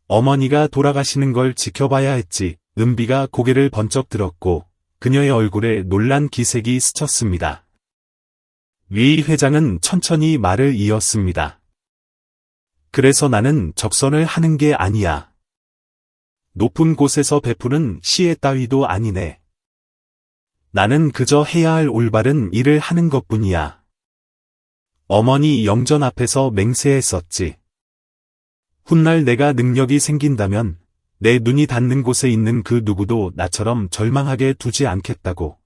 어머니가 돌아가시는 걸 지켜봐야 했지. 은비가 고개를 번쩍 들었고 그녀의 얼굴에 놀란 기색이 스쳤습니다. 위 회장은 천천히 말을 이었습니다. 그래서 나는 적선을 하는 게 아니야. 높은 곳에서 베푸는 시혜 따위도 아니네. 나는 그저 해야 할 올바른 일을 하는 것뿐이야. 어머니 영전 앞에서 맹세했었지. 훗날 내가 능력이 생긴다면 내 눈이 닿는 곳에 있는 그 누구도 나처럼 절망하게 두지 않겠다고.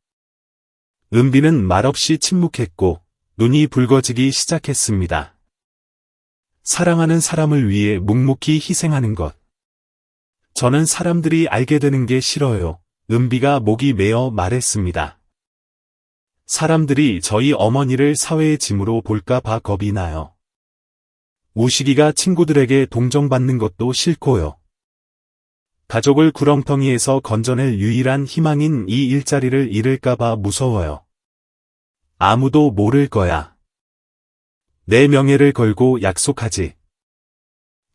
은비는 말없이 침묵했고 눈이 붉어지기 시작했습니다. 사랑하는 사람을 위해 묵묵히 희생하는 것. 저는 사람들이 알게 되는 게 싫어요. 은비가 목이 메어 말했습니다. 사람들이 저희 어머니를 사회의 짐으로 볼까 봐 겁이 나요. 우식이가 친구들에게 동정받는 것도 싫고요. 가족을 구렁텅이에서 건져낼 유일한 희망인 이 일자리를 잃을까봐 무서워요. 아무도 모를 거야. 내 명예를 걸고 약속하지.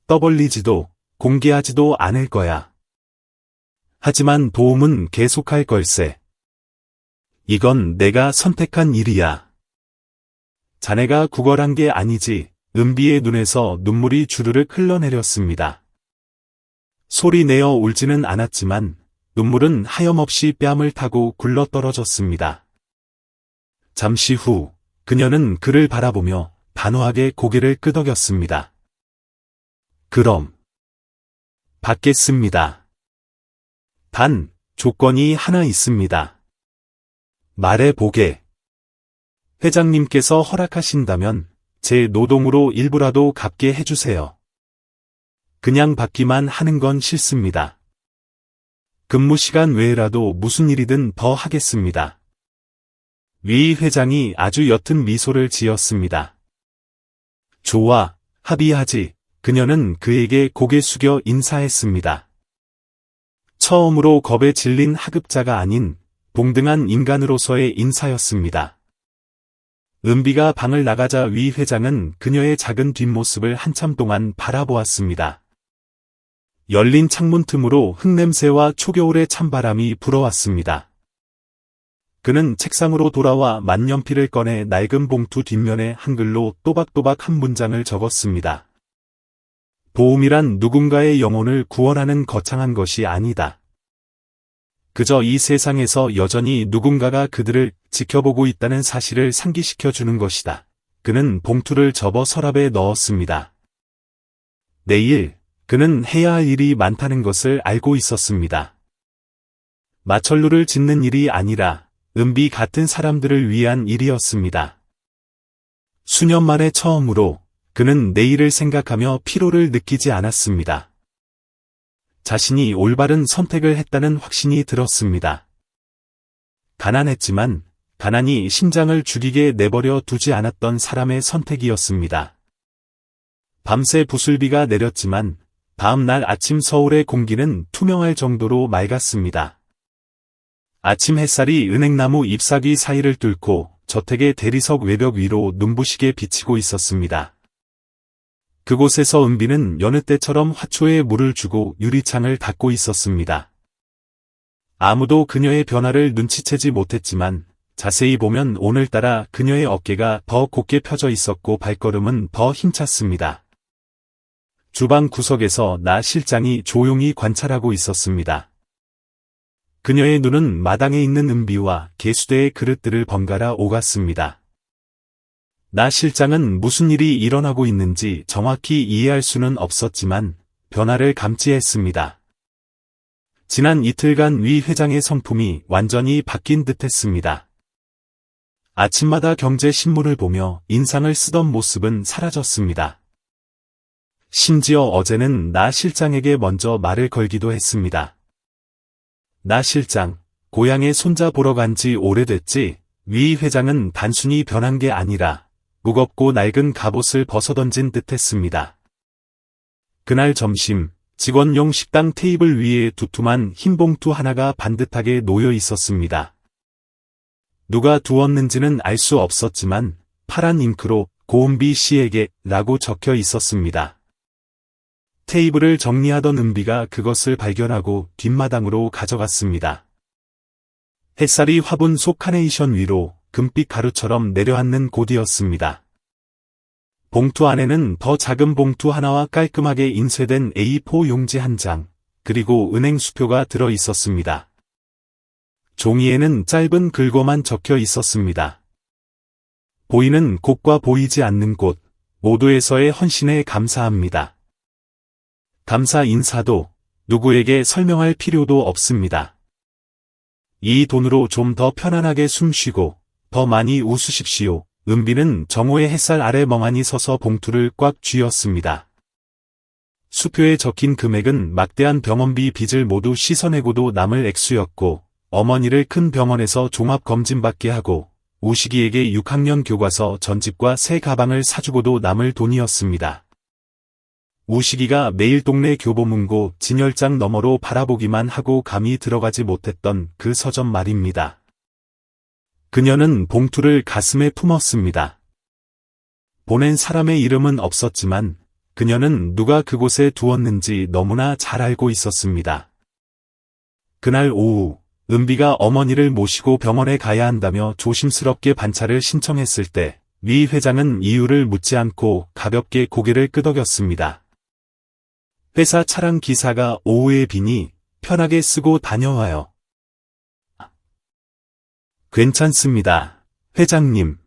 떠벌리지도 공개하지도 않을 거야. 하지만 도움은 계속할 걸세. 이건 내가 선택한 일이야. 자네가 구걸한 게 아니지. 은비의 눈에서 눈물이 주르륵 흘러내렸습니다. 소리 내어 울지는 않았지만 눈물은 하염없이 뺨을 타고 굴러떨어졌습니다. 잠시 후 그녀는 그를 바라보며 단호하게 고개를 끄덕였습니다. 그럼 받겠습니다. 단 조건이 하나 있습니다. 말해보게. 회장님께서 허락하신다면 제 노동으로 일부라도 갚게 해주세요. 그냥 받기만 하는 건 싫습니다. 근무 시간 외에라도 무슨 일이든 더 하겠습니다. 위 회장이 아주 옅은 미소를 지었습니다. 좋아, 합의하지. 그녀는 그에게 고개 숙여 인사했습니다. 처음으로 겁에 질린 하급자가 아닌 동등한 인간으로서의 인사였습니다. 은비가 방을 나가자 위 회장은 그녀의 작은 뒷모습을 한참 동안 바라보았습니다. 열린 창문 틈으로 흙냄새와 초겨울의 찬바람이 불어왔습니다. 그는 책상으로 돌아와 만년필을 꺼내 낡은 봉투 뒷면에 한글로 또박또박 한 문장을 적었습니다. 도움이란 누군가의 영혼을 구원하는 거창한 것이 아니다. 그저 이 세상에서 여전히 누군가가 그들을 지켜보고 있다는 사실을 상기시켜 주는 것이다. 그는 봉투를 접어 서랍에 넣었습니다. 내일 그는 해야 할 일이 많다는 것을 알고 있었습니다. 마철루를 짓는 일이 아니라 은비 같은 사람들을 위한 일이었습니다. 수년 만에 처음으로 그는 내일을 생각하며 피로를 느끼지 않았습니다. 자신이 올바른 선택을 했다는 확신이 들었습니다. 가난했지만 가난이 심장을 죽이게 내버려 두지 않았던 사람의 선택이었습니다. 밤새 부슬비가 내렸지만 다음 날 아침 서울의 공기는 투명할 정도로 맑았습니다. 아침 햇살이 은행나무 잎사귀 사이를 뚫고 저택의 대리석 외벽 위로 눈부시게 비치고 있었습니다. 그곳에서 은비는 여느 때처럼 화초에 물을 주고 유리창을 닫고 있었습니다. 아무도 그녀의 변화를 눈치채지 못했지만 자세히 보면 오늘따라 그녀의 어깨가 더 곧게 펴져 있었고 발걸음은 더 힘찼습니다. 주방 구석에서 나 실장이 조용히 관찰하고 있었습니다. 그녀의 눈은 마당에 있는 은비와 개수대의 그릇들을 번갈아 오갔습니다. 나 실장은 무슨 일이 일어나고 있는지 정확히 이해할 수는 없었지만 변화를 감지했습니다. 지난 이틀간 위 회장의 성품이 완전히 바뀐 듯했습니다. 아침마다 경제신문을 보며 인상을 쓰던 모습은 사라졌습니다. 심지어 어제는 나 실장에게 먼저 말을 걸기도 했습니다. 나 실장, 고향에 손자 보러 간 지 오래됐지? 위 회장은 단순히 변한 게 아니라 무겁고 낡은 갑옷을 벗어던진 듯했습니다. 그날 점심, 직원용 식당 테이블 위에 두툼한 흰 봉투 하나가 반듯하게 놓여 있었습니다. 누가 두었는지는 알 수 없었지만 파란 잉크로 고은비 씨에게 라고 적혀 있었습니다. 테이블을 정리하던 은비가 그것을 발견하고 뒷마당으로 가져갔습니다. 햇살이 화분 속 카네이션 위로 금빛 가루처럼 내려앉는 곳이었습니다. 봉투 안에는 더 작은 봉투 하나와 깔끔하게 인쇄된 A4 용지 한 장, 그리고 은행 수표가 들어 있었습니다. 종이에는 짧은 글과만 적혀 있었습니다. 보이는 곳과 보이지 않는 곳, 모두에서의 헌신에 감사합니다. 감사 인사도 누구에게 설명할 필요도 없습니다. 이 돈으로 좀 더 편안하게 숨쉬고 더 많이 웃으십시오. 은비는 정오의 햇살 아래 멍하니 서서 봉투를 꽉 쥐었습니다. 수표에 적힌 금액은 막대한 병원비 빚을 모두 씻어내고도 남을 액수였고 어머니를 큰 병원에서 종합검진받게 하고 우식이에게 6학년 교과서 전집과 새 가방을 사주고도 남을 돈이었습니다. 우식이가 매일 동네 교보문고 진열장 너머로 바라보기만 하고 감히 들어가지 못했던 그 서점 말입니다. 그녀는 봉투를 가슴에 품었습니다. 보낸 사람의 이름은 없었지만 그녀는 누가 그곳에 두었는지 너무나 잘 알고 있었습니다. 그날 오후 은비가 어머니를 모시고 병원에 가야 한다며 조심스럽게 반차를 신청했을 때 위 회장은 이유를 묻지 않고 가볍게 고개를 끄덕였습니다. 회사 차량 기사가 오후에 비니 편하게 쓰고 다녀와요. 괜찮습니다, 회장님.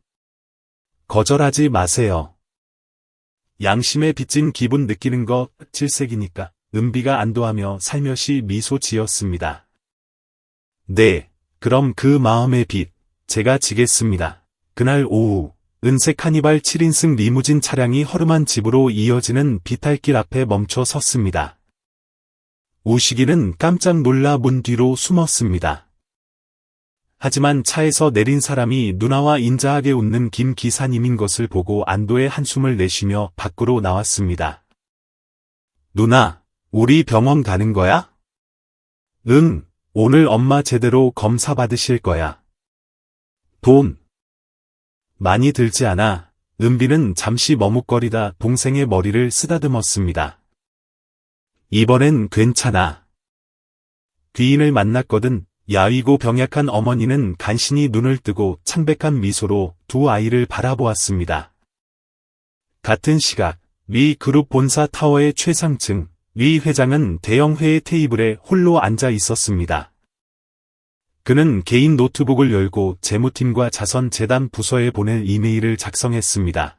거절하지 마세요. 양심에 빚진 기분 느끼는 거 질색이니까. 은비가 안도하며 살며시 미소 지었습니다. 네, 그럼 그 마음의 빚, 제가 지겠습니다. 그날 오후, 은색 카니발 7인승 리무진 차량이 허름한 집으로 이어지는 비탈길 앞에 멈춰 섰습니다. 우식이는 깜짝 놀라 문 뒤로 숨었습니다. 하지만 차에서 내린 사람이 누나와 인자하게 웃는 김 기사님인 것을 보고 안도의 한숨을 내쉬며 밖으로 나왔습니다. 누나, 우리 병원 가는 거야? 응, 오늘 엄마 제대로 검사 받으실 거야. 돈. 많이 들지 않아 은비는 잠시 머뭇거리다 동생의 머리를 쓰다듬었습니다. 이번엔 괜찮아. 귀인을 만났거든. 야위고 병약한 어머니는 간신히 눈을 뜨고 창백한 미소로 두 아이를 바라보았습니다. 같은 시각, 위 그룹 본사 타워의 최상층, 위 회장은 대형 회의 테이블에 홀로 앉아 있었습니다. 그는 개인 노트북을 열고 재무팀과 자선재단 부서에 보낼 이메일을 작성했습니다.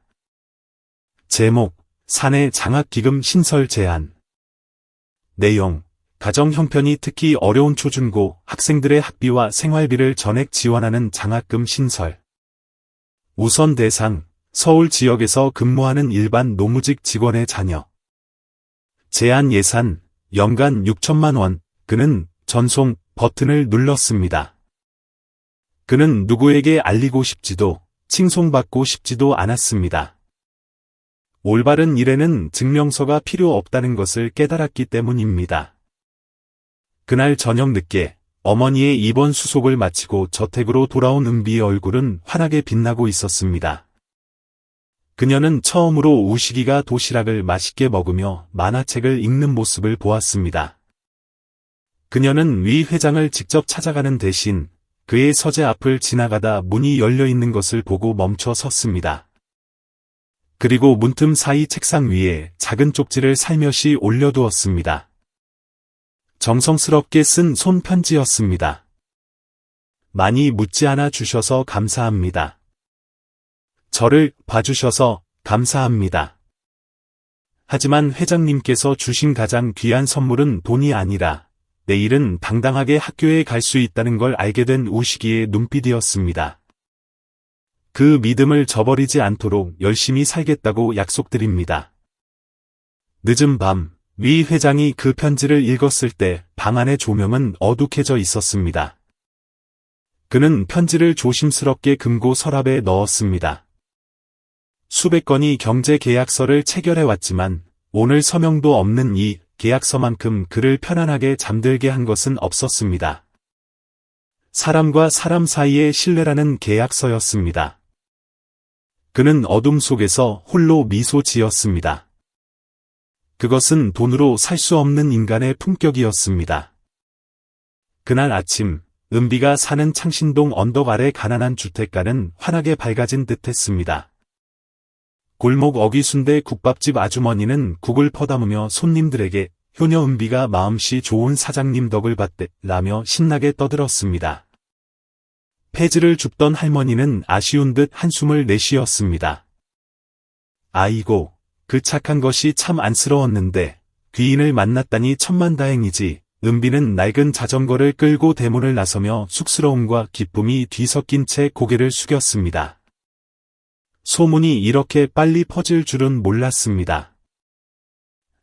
제목, 사내 장학기금 신설 제안. 내용, 가정 형편이 특히 어려운 초중고 학생들의 학비와 생활비를 전액 지원하는 장학금 신설. 우선 대상, 서울 지역에서 근무하는 일반 노무직 직원의 자녀. 제한 예산, 연간 6천만 원. 그는 전송 버튼을 눌렀습니다. 그는 누구에게 알리고 싶지도, 칭송받고 싶지도 않았습니다. 올바른 일에는 증명서가 필요 없다는 것을 깨달았기 때문입니다. 그날 저녁 늦게 어머니의 입원 수속을 마치고 저택으로 돌아온 은비의 얼굴은 환하게 빛나고 있었습니다. 그녀는 처음으로 우식이가 도시락을 맛있게 먹으며 만화책을 읽는 모습을 보았습니다. 그녀는 위 회장을 직접 찾아가는 대신 그의 서재 앞을 지나가다 문이 열려 있는 것을 보고 멈춰 섰습니다. 그리고 문틈 사이 책상 위에 작은 쪽지를 살며시 올려두었습니다. 정성스럽게 쓴 손편지였습니다. 많이 묻지 않아 주셔서 감사합니다. 저를 봐주셔서 감사합니다. 하지만 회장님께서 주신 가장 귀한 선물은 돈이 아니라 내일은 당당하게 학교에 갈 수 있다는 걸 알게 된 우식이의 눈빛이었습니다. 그 믿음을 저버리지 않도록 열심히 살겠다고 약속드립니다. 늦은 밤, 위 회장이 그 편지를 읽었을 때 방 안의 조명은 어둑해져 있었습니다. 그는 편지를 조심스럽게 금고 서랍에 넣었습니다. 수백 건의 경제 계약서를 체결해왔지만 오늘 서명도 없는 이 계약서만큼 그를 편안하게 잠들게 한 것은 없었습니다. 사람과 사람 사이의 신뢰라는 계약서였습니다. 그는 어둠 속에서 홀로 미소 지었습니다. 그것은 돈으로 살 수 없는 인간의 품격이었습니다. 그날 아침, 은비가 사는 창신동 언덕 아래 가난한 주택가는 환하게 밝아진 듯했습니다. 골목 어귀순대 국밥집 아주머니는 국을 퍼담으며 손님들에게 효녀 은비가 마음씨 좋은 사장님 덕을 받대라며 신나게 떠들었습니다. 폐지를 줍던 할머니는 아쉬운 듯 한숨을 내쉬었습니다. 아이고, 그 착한 것이 참 안쓰러웠는데 귀인을 만났다니 천만다행이지. 은비는 낡은 자전거를 끌고 대문을 나서며 쑥스러움과 기쁨이 뒤섞인 채 고개를 숙였습니다. 소문이 이렇게 빨리 퍼질 줄은 몰랐습니다.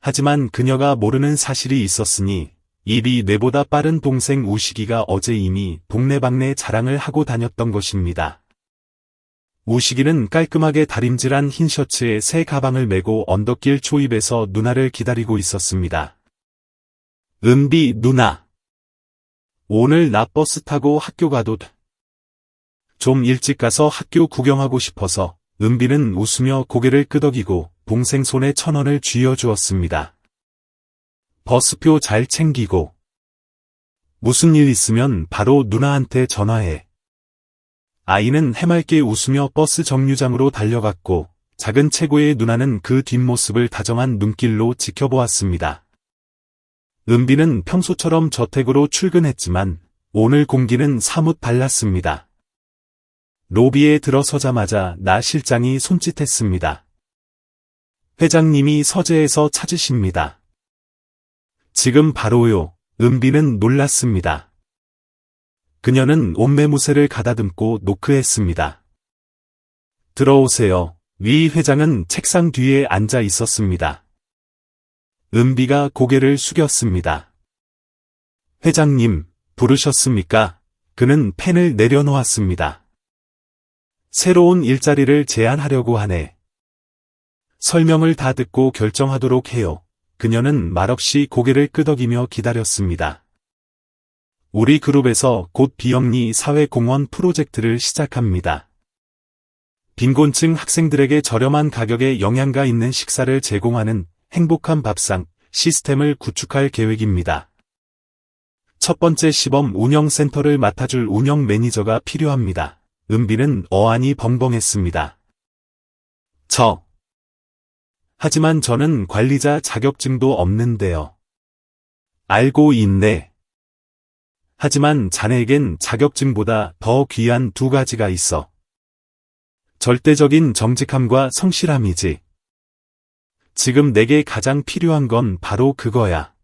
하지만 그녀가 모르는 사실이 있었으니 입이 뇌보다 빠른 동생 우식이가 어제 이미 동네방네 자랑을 하고 다녔던 것입니다. 우식이는 깔끔하게 다림질한 흰 셔츠에 새 가방을 메고 언덕길 초입에서 누나를 기다리고 있었습니다. 은비 누나. 오늘 나 버스 타고 학교 가도 돼. 좀 일찍 가서 학교 구경하고 싶어서. 은비는 웃으며 고개를 끄덕이고 동생 손에 1,000원을 쥐어주었습니다. 버스표 잘 챙기고. 무슨 일 있으면 바로 누나한테 전화해. 아이는 해맑게 웃으며 버스 정류장으로 달려갔고 작은 체구의 누나는 그 뒷모습을 다정한 눈길로 지켜보았습니다. 은비는 평소처럼 저택으로 출근했지만 오늘 공기는 사뭇 달랐습니다. 로비에 들어서자마자 나 실장이 손짓했습니다. 회장님이 서재에서 찾으십니다. 지금 바로요. 은비는 놀랐습니다. 그녀는 옷매무새를 가다듬고 노크했습니다. 들어오세요. 위 회장은 책상 뒤에 앉아 있었습니다. 은비가 고개를 숙였습니다. 회장님, 부르셨습니까? 그는 펜을 내려놓았습니다. 새로운 일자리를 제안하려고 하네. 설명을 다 듣고 결정하도록 해요. 그녀는 말없이 고개를 끄덕이며 기다렸습니다. 우리 그룹에서 곧 비영리 사회공헌 프로젝트를 시작합니다. 빈곤층 학생들에게 저렴한 가격에 영양가 있는 식사를 제공하는 행복한 밥상 시스템을 구축할 계획입니다. 첫 번째 시범 운영센터를 맡아줄 운영 매니저가 필요합니다. 은비는 어안이 벙벙했습니다. 하지만 저는 관리자 자격증도 없는데요. 알고 있네. 하지만 자네에겐 자격증보다 더 귀한 두 가지가 있어. 절대적인 정직함과 성실함이지. 지금 내게 가장 필요한 건 바로 그거야.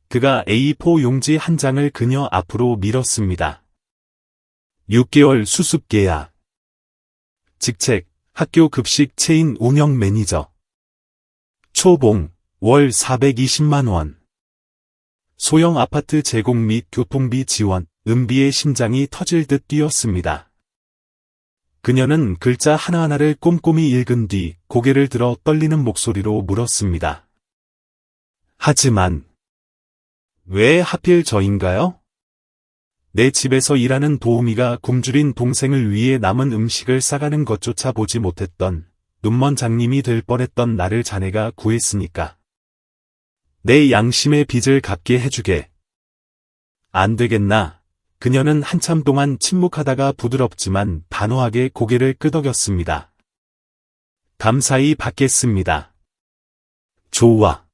그가 A4 용지 한 장을 그녀 앞으로 밀었습니다. 6개월 수습 계약. 직책, 학교 급식 체인 운영 매니저. 초봉, 월 420만 원. 소형 아파트 제공 및 교통비 지원, 은비의 심장이 터질 듯 뛰었습니다. 그녀는 글자 하나하나를 꼼꼼히 읽은 뒤 고개를 들어 떨리는 목소리로 물었습니다. 하지만 왜 하필 저인가요? 내 집에서 일하는 도우미가 굶주린 동생을 위해 남은 음식을 싸가는 것조차 보지 못했던 눈먼 장님이 될 뻔했던 나를 자네가 구했으니까. 내 양심의 빚을 갚게 해주게. 안 되겠나? 그녀는 한참 동안 침묵하다가 부드럽지만 단호하게 고개를 끄덕였습니다. 감사히 받겠습니다. 좋아.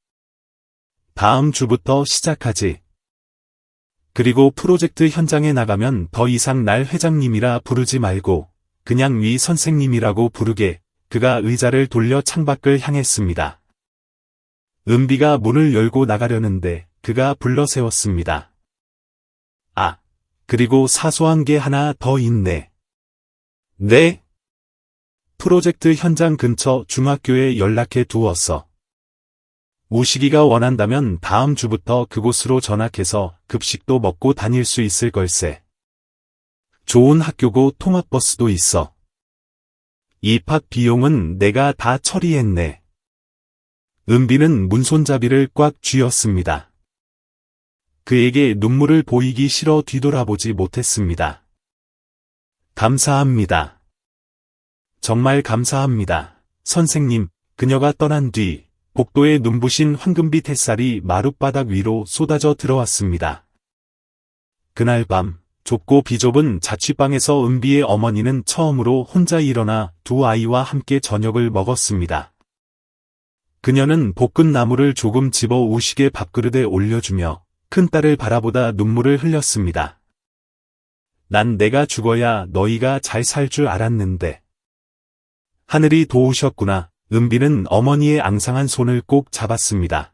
다음 주부터 시작하지. 그리고 프로젝트 현장에 나가면 더 이상 날 회장님이라 부르지 말고 그냥 위 선생님이라고 부르게. 그가 의자를 돌려 창밖을 향했습니다. 은비가 문을 열고 나가려는데 그가 불러세웠습니다. 아, 그리고 사소한 게 하나 더 있네. 네? 프로젝트 현장 근처 중학교에 연락해 두었어. 우식이가 원한다면 다음 주부터 그곳으로 전학해서 급식도 먹고 다닐 수 있을 걸세. 좋은 학교고 통학버스도 있어. 입학 비용은 내가 다 처리했네. 은비는 문손잡이를 꽉 쥐었습니다. 그에게 눈물을 보이기 싫어 뒤돌아보지 못했습니다. 감사합니다. 정말 감사합니다. 선생님, 그녀가 떠난 뒤 복도에 눈부신 황금빛 햇살이 마룻바닥 위로 쏟아져 들어왔습니다. 그날 밤 좁고 비좁은 자취방에서 은비의 어머니는 처음으로 혼자 일어나 두 아이와 함께 저녁을 먹었습니다. 그녀는 볶은 나물을 조금 집어 우식의 밥그릇에 올려주며 큰딸을 바라보다 눈물을 흘렸습니다. 난 내가 죽어야 너희가 잘 살 줄 알았는데. 하늘이 도우셨구나. 은비는 어머니의 앙상한 손을 꼭 잡았습니다.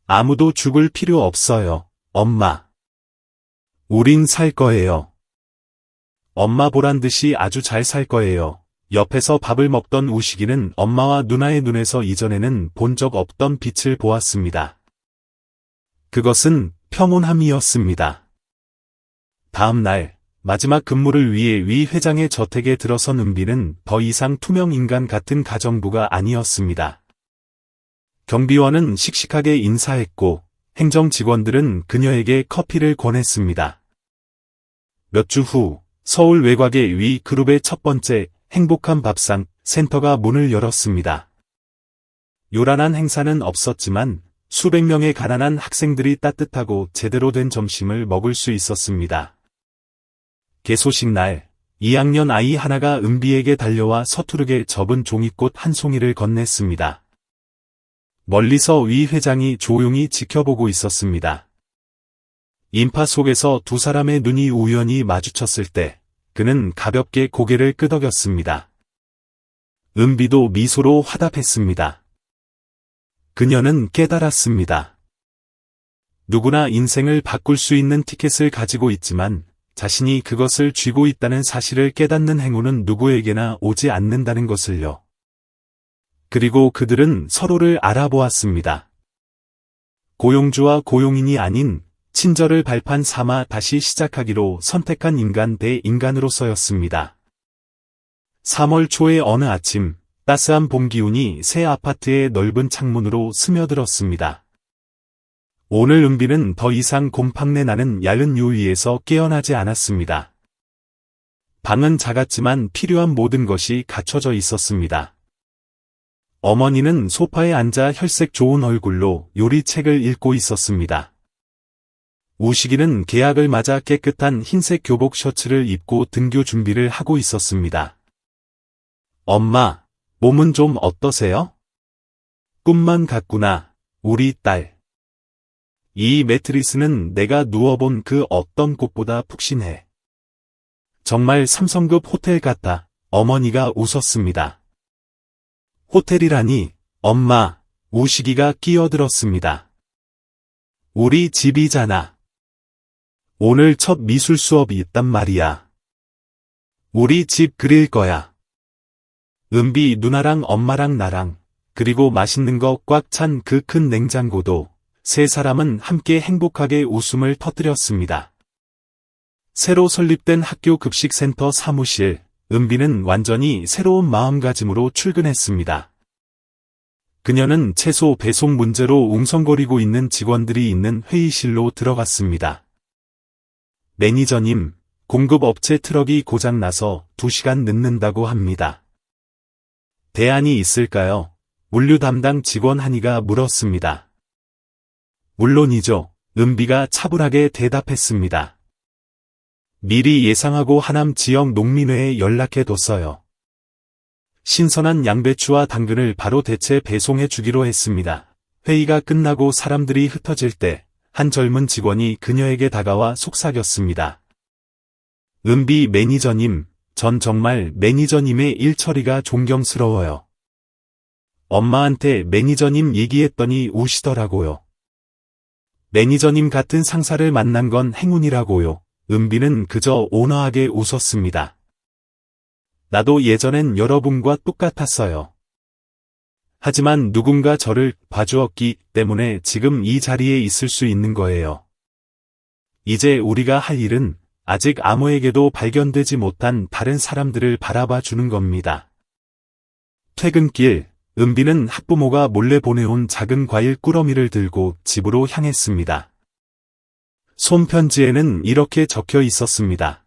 아무도 죽을 필요 없어요, 엄마. 우린 살 거예요. 엄마 보란 듯이 아주 잘 살 거예요. 옆에서 밥을 먹던 우식이는 엄마와 누나의 눈에서 이전에는 본 적 없던 빛을 보았습니다. 그것은 평온함이었습니다. 다음 날 마지막 근무를 위해 위 회장의 저택에 들어선 은비는 더 이상 투명 인간 같은 가정부가 아니었습니다. 경비원은 씩씩하게 인사했고 행정 직원들은 그녀에게 커피를 권했습니다. 몇 주 후 서울 외곽의 위 그룹의 첫 번째 행복한 밥상 센터가 문을 열었습니다. 요란한 행사는 없었지만 수백 명의 가난한 학생들이 따뜻하고 제대로 된 점심을 먹을 수 있었습니다. 개소식 날 2학년 아이 하나가 은비에게 달려와 서투르게 접은 종이꽃 한 송이를 건넸습니다. 멀리서 위 회장이 조용히 지켜보고 있었습니다. 인파 속에서 두 사람의 눈이 우연히 마주쳤을 때 그는 가볍게 고개를 끄덕였습니다. 은비도 미소로 화답했습니다. 그녀는 깨달았습니다. 누구나 인생을 바꿀 수 있는 티켓을 가지고 있지만 자신이 그것을 쥐고 있다는 사실을 깨닫는 행운은 누구에게나 오지 않는다는 것을요. 그리고 그들은 서로를 알아보았습니다. 고용주와 고용인이 아닌 친절을 발판 삼아 다시 시작하기로 선택한 인간 대 인간으로서였습니다. 3월 초의 어느 아침, 따스한 봄 기운이 새 아파트의 넓은 창문으로 스며들었습니다. 오늘 은비는 더 이상 곰팡내 나는 얇은 요 위에서 깨어나지 않았습니다. 방은 작았지만 필요한 모든 것이 갖춰져 있었습니다. 어머니는 소파에 앉아 혈색 좋은 얼굴로 요리책을 읽고 있었습니다. 우식이는 개학을 맞아 깨끗한 흰색 교복 셔츠를 입고 등교 준비를 하고 있었습니다. 엄마, 몸은 좀 어떠세요? 꿈만 같구나, 우리 딸. 이 매트리스는 내가 누워본 그 어떤 곳보다 푹신해. 정말 3성급 호텔 같다. 어머니가 웃었습니다. 호텔이라니, 엄마, 우식이가 끼어들었습니다. 우리 집이잖아. 오늘 첫 미술 수업이 있단 말이야. 우리 집 그릴 거야. 은비 누나랑 엄마랑 나랑, 그리고 맛있는 거 꽉 찬 그 큰 냉장고도 세 사람은 함께 행복하게 웃음을 터뜨렸습니다. 새로 설립된 학교 급식센터 사무실, 은비는 완전히 새로운 마음가짐으로 출근했습니다. 그녀는 채소 배송 문제로 웅성거리고 있는 직원들이 있는 회의실로 들어갔습니다. 매니저님, 공급업체 트럭이 고장나서 2시간 늦는다고 합니다. 대안이 있을까요? 물류 담당 직원 한이가 물었습니다. 물론이죠. 은비가 차분하게 대답했습니다. 미리 예상하고 하남 지역 농민회에 연락해뒀어요. 신선한 양배추와 당근을 바로 대체 배송해 주기로 했습니다. 회의가 끝나고 사람들이 흩어질 때 한 젊은 직원이 그녀에게 다가와 속삭였습니다. 은비 매니저님, 전 정말 매니저님의 일처리가 존경스러워요. 엄마한테 매니저님 얘기했더니 우시더라고요. 매니저님 같은 상사를 만난 건 행운이라고요. 은비는 그저 온화하게 웃었습니다. 나도 예전엔 여러분과 똑같았어요. 하지만 누군가 저를 봐주었기 때문에 지금 이 자리에 있을 수 있는 거예요. 이제 우리가 할 일은 아직 아무에게도 발견되지 못한 다른 사람들을 바라봐 주는 겁니다. 퇴근길, 은비는 학부모가 몰래 보내온 작은 과일 꾸러미를 들고 집으로 향했습니다. 손편지에는 이렇게 적혀 있었습니다.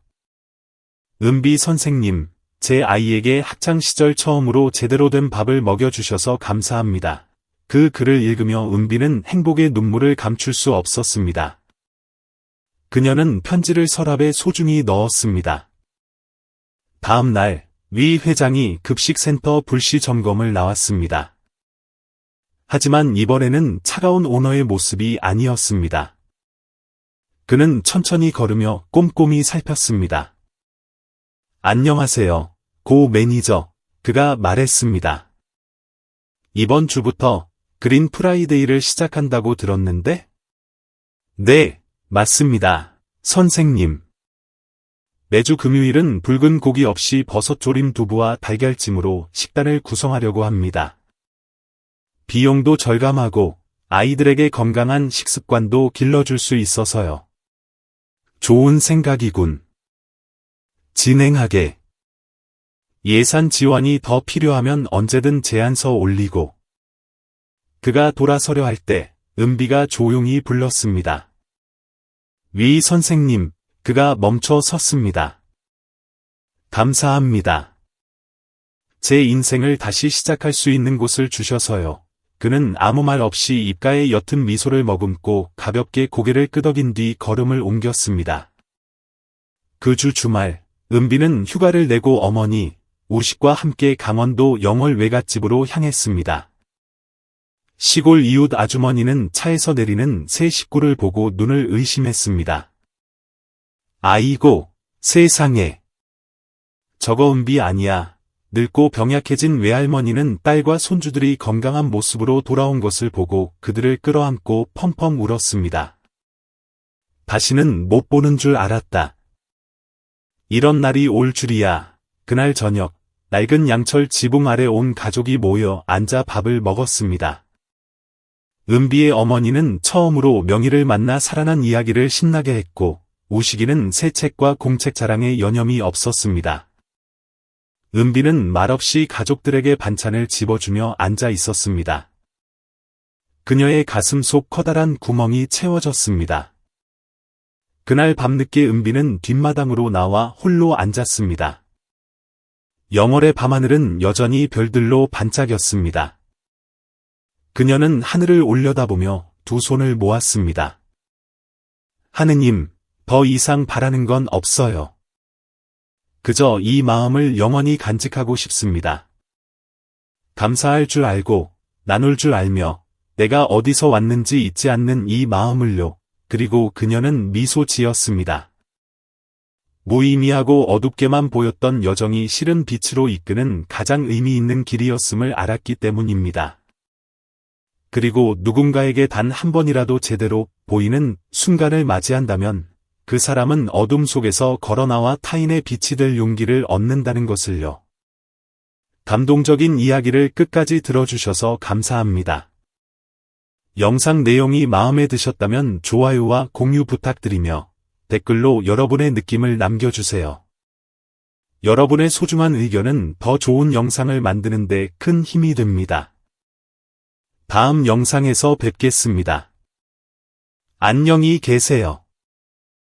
은비 선생님, 제 아이에게 학창시절 처음으로 제대로 된 밥을 먹여주셔서 감사합니다. 그 글을 읽으며 은비는 행복의 눈물을 감출 수 없었습니다. 그녀는 편지를 서랍에 소중히 넣었습니다. 다음 날, 위 회장이 급식센터 불시 점검을 나왔습니다. 하지만 이번에는 차가운 오너의 모습이 아니었습니다. 그는 천천히 걸으며 꼼꼼히 살폈습니다. 안녕하세요, 고 매니저, 그가 말했습니다. 이번 주부터 그린 프라이데이를 시작한다고 들었는데? 네, 맞습니다, 선생님. 매주 금요일은 붉은 고기 없이 버섯조림 두부와 달걀찜으로 식단을 구성하려고 합니다. 비용도 절감하고 아이들에게 건강한 식습관도 길러줄 수 있어서요. 좋은 생각이군. 진행하게. 예산 지원이 더 필요하면 언제든 제안서 올리고. 그가 돌아서려 할 때 은비가 조용히 불렀습니다. 위 선생님, 그가 멈춰 섰습니다. 감사합니다. 제 인생을 다시 시작할 수 있는 곳을 주셔서요. 그는 아무 말 없이 입가에 옅은 미소를 머금고 가볍게 고개를 끄덕인 뒤 걸음을 옮겼습니다. 그 주 주말, 은비는 휴가를 내고 어머니, 우식과 함께 강원도 영월 외갓집으로 향했습니다. 시골 이웃 아주머니는 차에서 내리는 새 식구를 보고 눈을 의심했습니다. 아이고, 세상에. 저거 은비 아니야. 늙고 병약해진 외할머니는 딸과 손주들이 건강한 모습으로 돌아온 것을 보고 그들을 끌어안고 펑펑 울었습니다. 다시는 못 보는 줄 알았다. 이런 날이 올 줄이야. 그날 저녁, 낡은 양철 지붕 아래 온 가족이 모여 앉아 밥을 먹었습니다. 은비의 어머니는 처음으로 명희를 만나 살아난 이야기를 신나게 했고, 우식이는 새 책과 공책 자랑에 여념이 없었습니다. 은비는 말없이 가족들에게 반찬을 집어주며 앉아 있었습니다. 그녀의 가슴 속 커다란 구멍이 채워졌습니다. 그날 밤늦게 은비는 뒷마당으로 나와 홀로 앉았습니다. 영월의 밤하늘은 여전히 별들로 반짝였습니다. 그녀는 하늘을 올려다보며 두 손을 모았습니다. 하느님, 더 이상 바라는 건 없어요. 그저 이 마음을 영원히 간직하고 싶습니다. 감사할 줄 알고, 나눌 줄 알며, 내가 어디서 왔는지 잊지 않는 이 마음을요. 그리고 그녀는 미소 지었습니다. 무의미하고 어둡게만 보였던 여정이 실은 빛으로 이끄는 가장 의미 있는 길이었음을 알았기 때문입니다. 그리고 누군가에게 단 한 번이라도 제대로 보이는 순간을 맞이한다면 그 사람은 어둠 속에서 걸어나와 타인의 빛이 될 용기를 얻는다는 것을요. 감동적인 이야기를 끝까지 들어주셔서 감사합니다. 영상 내용이 마음에 드셨다면 좋아요와 공유 부탁드리며 댓글로 여러분의 느낌을 남겨주세요. 여러분의 소중한 의견은 더 좋은 영상을 만드는 데 큰 힘이 됩니다. 다음 영상에서 뵙겠습니다. 안녕히 계세요.